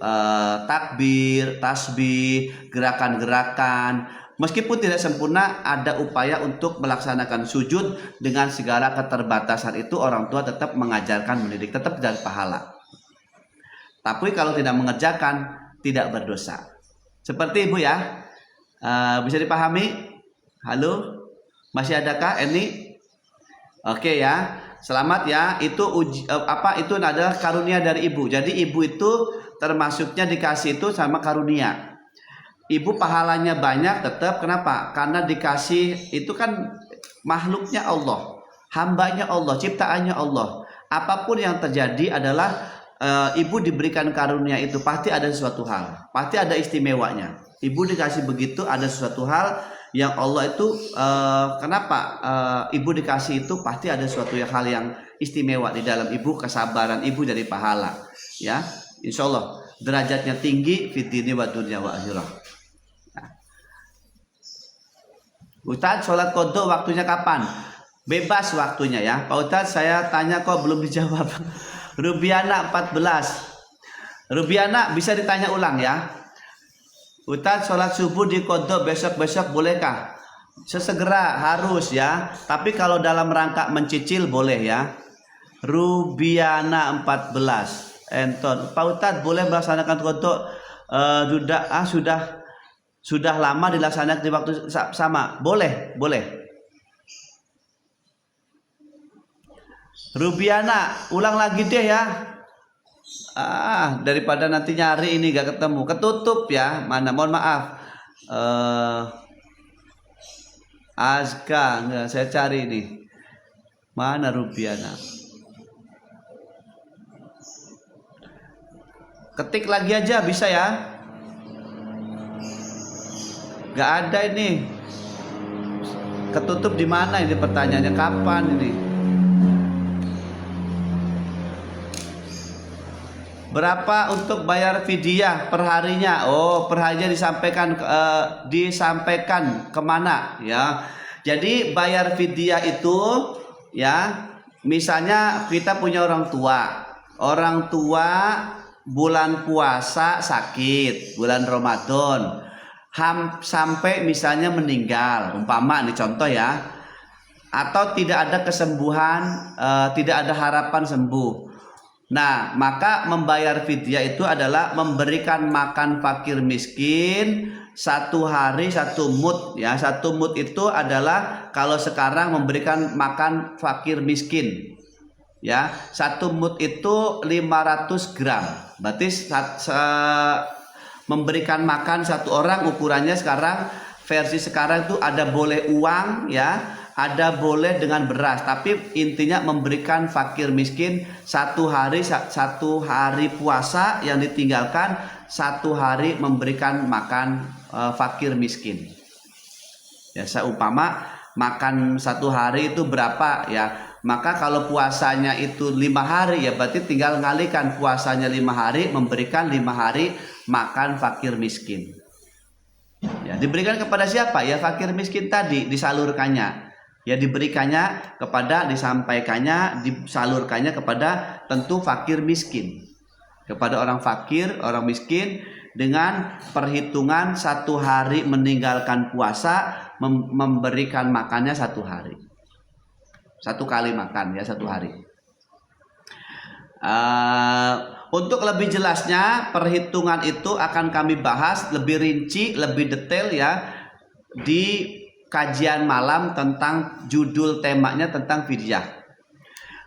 takbir, tasbih, gerakan-gerakan. Meskipun tidak sempurna, ada upaya untuk melaksanakan sujud. Dengan segala keterbatasan itu, orang tua tetap mengajarkan, mendidik, tetap dari pahala. Tapi kalau tidak mengerjakan, tidak berdosa. Seperti Ibu ya, bisa dipahami? Halo, masih adakah ini? Oke ya, selamat ya. Itu itu adalah karunia dari Ibu. Jadi Ibu itu termasuknya dikasih itu sama karunia. Ibu pahalanya banyak tetap. Kenapa? Karena dikasih itu kan makhluknya Allah, hambanya Allah, ciptaannya Allah. Apapun yang terjadi adalah ibu diberikan karunia itu pasti ada sesuatu hal, pasti ada istimewanya. Ibu dikasih begitu, ada sesuatu hal yang Allah itu kenapa ibu dikasih itu pasti ada suatu hal yang istimewa di dalam ibu, kesabaran ibu dari pahala ya. Insya Allah derajatnya tinggi fid dini wa dunya wa akhirah. Ustadz, sholat qadha waktunya kapan? Bebas waktunya ya Pak Ustadz. Saya tanya kok belum dijawab. Rubiana 14. Rubiana bisa ditanya ulang ya. Ustadz, sholat subuh di qadha besok-besok bolehkah? Sesegera harus ya. Tapi kalau dalam rangka mencicil boleh ya. Rubiana 14. Enton, Pak Ustadz boleh melaksanakan qadha sudah lama dilaksanakan di waktu sama. Boleh. Rubiana, ulang lagi deh ya. Daripada nanti nyari ini gak ketemu, ketutup ya. Mana, mohon maaf. Azka, enggak, saya cari ini. Mana Rubiana? Ketik lagi aja bisa ya. Gak ada ini. Ketutup di mana ini pertanyaannya, kapan ini? Berapa untuk bayar fidyah per harinya? Oh, per harinya disampaikan kemana ya? Jadi bayar fidyah itu ya, misalnya kita punya orang tua bulan puasa sakit, bulan Ramadan sampai misalnya meninggal, umpama nih contoh ya, atau tidak ada kesembuhan, tidak ada harapan sembuh. Nah, maka membayar fidyah itu adalah memberikan makan fakir miskin 1 hari 1 mud ya. 1 mud itu adalah kalau sekarang memberikan makan fakir miskin ya. 1 mud itu 500 gram. Berarti memberikan makan 1 orang ukurannya sekarang, versi sekarang itu ada boleh uang ya, ada boleh dengan beras, tapi intinya memberikan fakir miskin 1 hari puasa yang ditinggalkan, 1 hari memberikan makan fakir miskin. Ya, seumpama makan 1 hari itu berapa ya? Maka kalau puasanya itu 5 hari ya, berarti tinggal ngalikan puasanya 5 hari, memberikan 5 hari makan fakir miskin. Ya, diberikan kepada siapa? Ya fakir miskin tadi, disalurkannya. Ya diberikannya kepada, disampaikannya, disalurkannya kepada tentu fakir miskin. Kepada orang fakir, orang miskin, dengan perhitungan 1 hari meninggalkan puasa, memberikan makannya 1 hari. 1 kali makan ya 1 hari. Untuk lebih jelasnya perhitungan itu akan kami bahas lebih rinci, lebih detail ya di kajian malam tentang judul temanya tentang fidyah.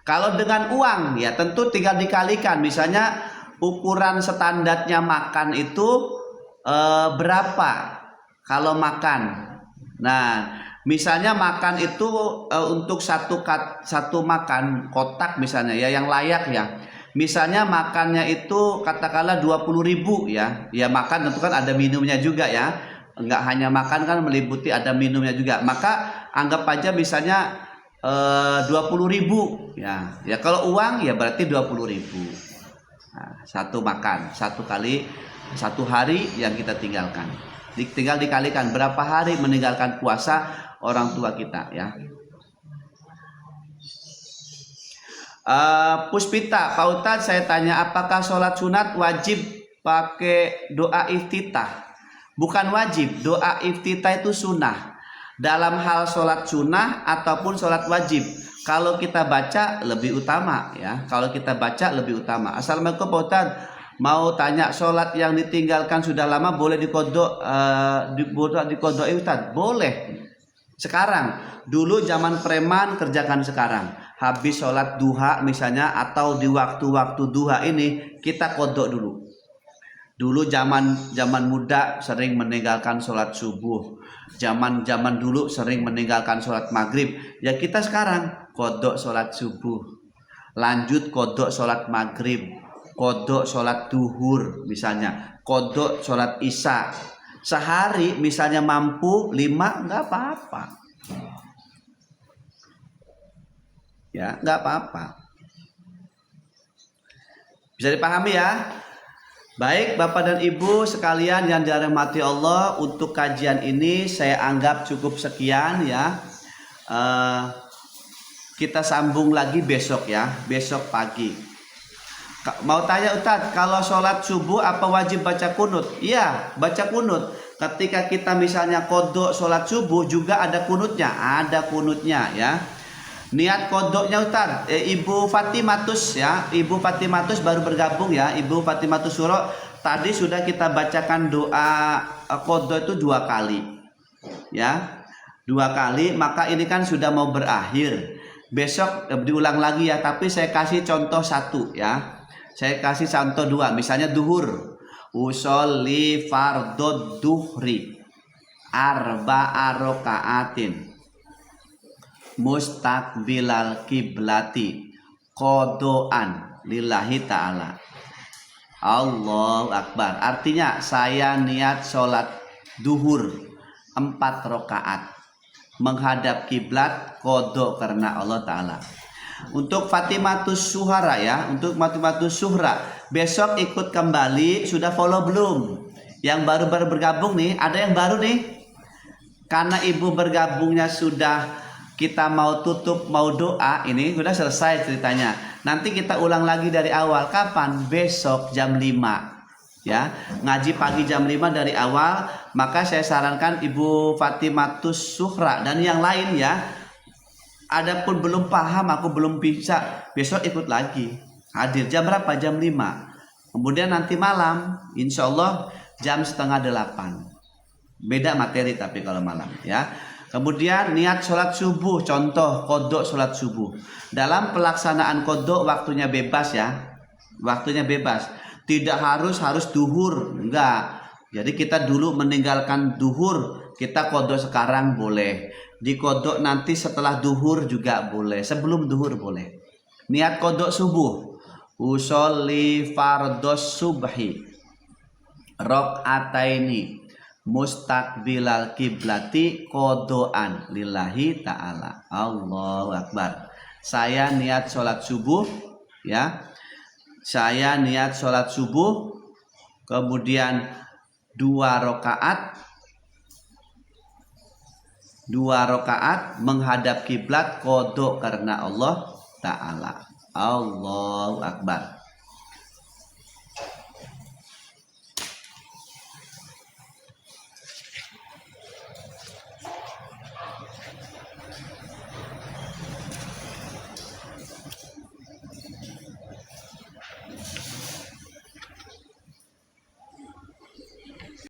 Kalau dengan uang ya tentu tinggal dikalikan, misalnya ukuran standarnya makan itu berapa kalau makan. Nah, misalnya makan itu untuk satu makan kotak misalnya ya, yang layak ya. Misalnya makannya itu katakanlah 20.000 ya. Ya makan tentu kan ada minumnya juga ya. Enggak hanya makan kan meliputi ada minumnya juga. Maka anggap aja misalnya 20.000 ya. Ya kalau uang ya berarti 20.000. Nah, 1 makan 1 kali 1 hari yang kita tinggalkan. Tinggal dikalikan berapa hari meninggalkan puasa orang tua kita ya. Puspita, Pak Ustadz saya tanya, apakah sholat sunat wajib pakai doa iftitah? Bukan wajib, doa iftitah itu sunnah. Dalam hal sholat sunnah ataupun sholat wajib, kalau kita baca lebih utama ya. Kalau kita baca lebih utama. Assalamualaikum Pak Ustadz, mau tanya, sholat yang ditinggalkan sudah lama boleh dikodok Ustadz? Boleh. Sekarang, dulu zaman preman kerjakan sekarang. Habis sholat duha misalnya atau di waktu-waktu duha ini kita kodok dulu. Dulu zaman muda sering meninggalkan sholat subuh. Zaman dulu sering meninggalkan sholat maghrib. Ya kita sekarang kodok sholat subuh. Lanjut kodok sholat maghrib. Kodok sholat duhur misalnya. Kodok sholat isya. Sehari misalnya mampu 5 nggak apa-apa. Ya nggak apa-apa. Bisa dipahami ya. Baik Bapak dan Ibu sekalian yang dirahmati Allah, untuk kajian ini saya anggap cukup sekian ya. Kita sambung lagi besok ya, besok pagi. Mau tanya Ustadz, kalau sholat subuh apa wajib baca kunut? Iya, baca kunut. Ketika kita misalnya kodok sholat subuh juga ada kunutnya ya. Niat kodoknya Ustaz, Ibu Fatimatus ya, Ibu Fatimatus baru bergabung ya, Ibu Fatimatus Suro. Tadi sudah kita bacakan doa kodok itu 2 kali ya, 2 kali. Maka ini kan sudah mau berakhir, besok diulang lagi ya, tapi saya kasih contoh 1 ya. Saya kasih contoh dua, misalnya duhur. Usolli fardod duhri arba'a rokaatin mustaqbilal kiblati kodoan lillahi ta'ala. Allahu Akbar. Artinya saya niat sholat duhur 4 rakaat menghadap kiblat kodok karena Allah Ta'ala. Untuk Fatimatus Suhara ya, untuk Fatimatus Suhra, besok ikut kembali, sudah follow belum? Yang baru-baru bergabung nih, ada yang baru nih? Karena ibu bergabungnya sudah, kita mau tutup, mau doa, ini sudah selesai ceritanya. Nanti kita ulang lagi dari awal. Kapan? Besok jam 5. Ya, ngaji pagi jam 5 dari awal. Maka saya sarankan Ibu Fatimatus Suhra dan yang lain ya, adapun belum paham, aku belum bisa, besok ikut lagi. Hadir jam berapa? Jam 5. Kemudian nanti malam insya Allah jam setengah 8. Beda materi tapi kalau malam ya. Kemudian niat sholat subuh, contoh kodok sholat subuh. Dalam pelaksanaan kodok waktunya bebas ya, waktunya bebas. Tidak harus duhur, enggak. Jadi kita dulu meninggalkan duhur, kita kodok sekarang boleh. Dikodok nanti setelah duhur juga boleh, sebelum duhur boleh. Niat kodok subuh, usolli fardos subhi rok'ataini mustaqbilal kiblati kodoan lillahi ta'ala. Allahu Akbar. Saya niat sholat subuh ya, saya niat sholat subuh, kemudian 2 rakaat menghadap kiblat kodok karena Allah Ta'ala. Allahu Akbar.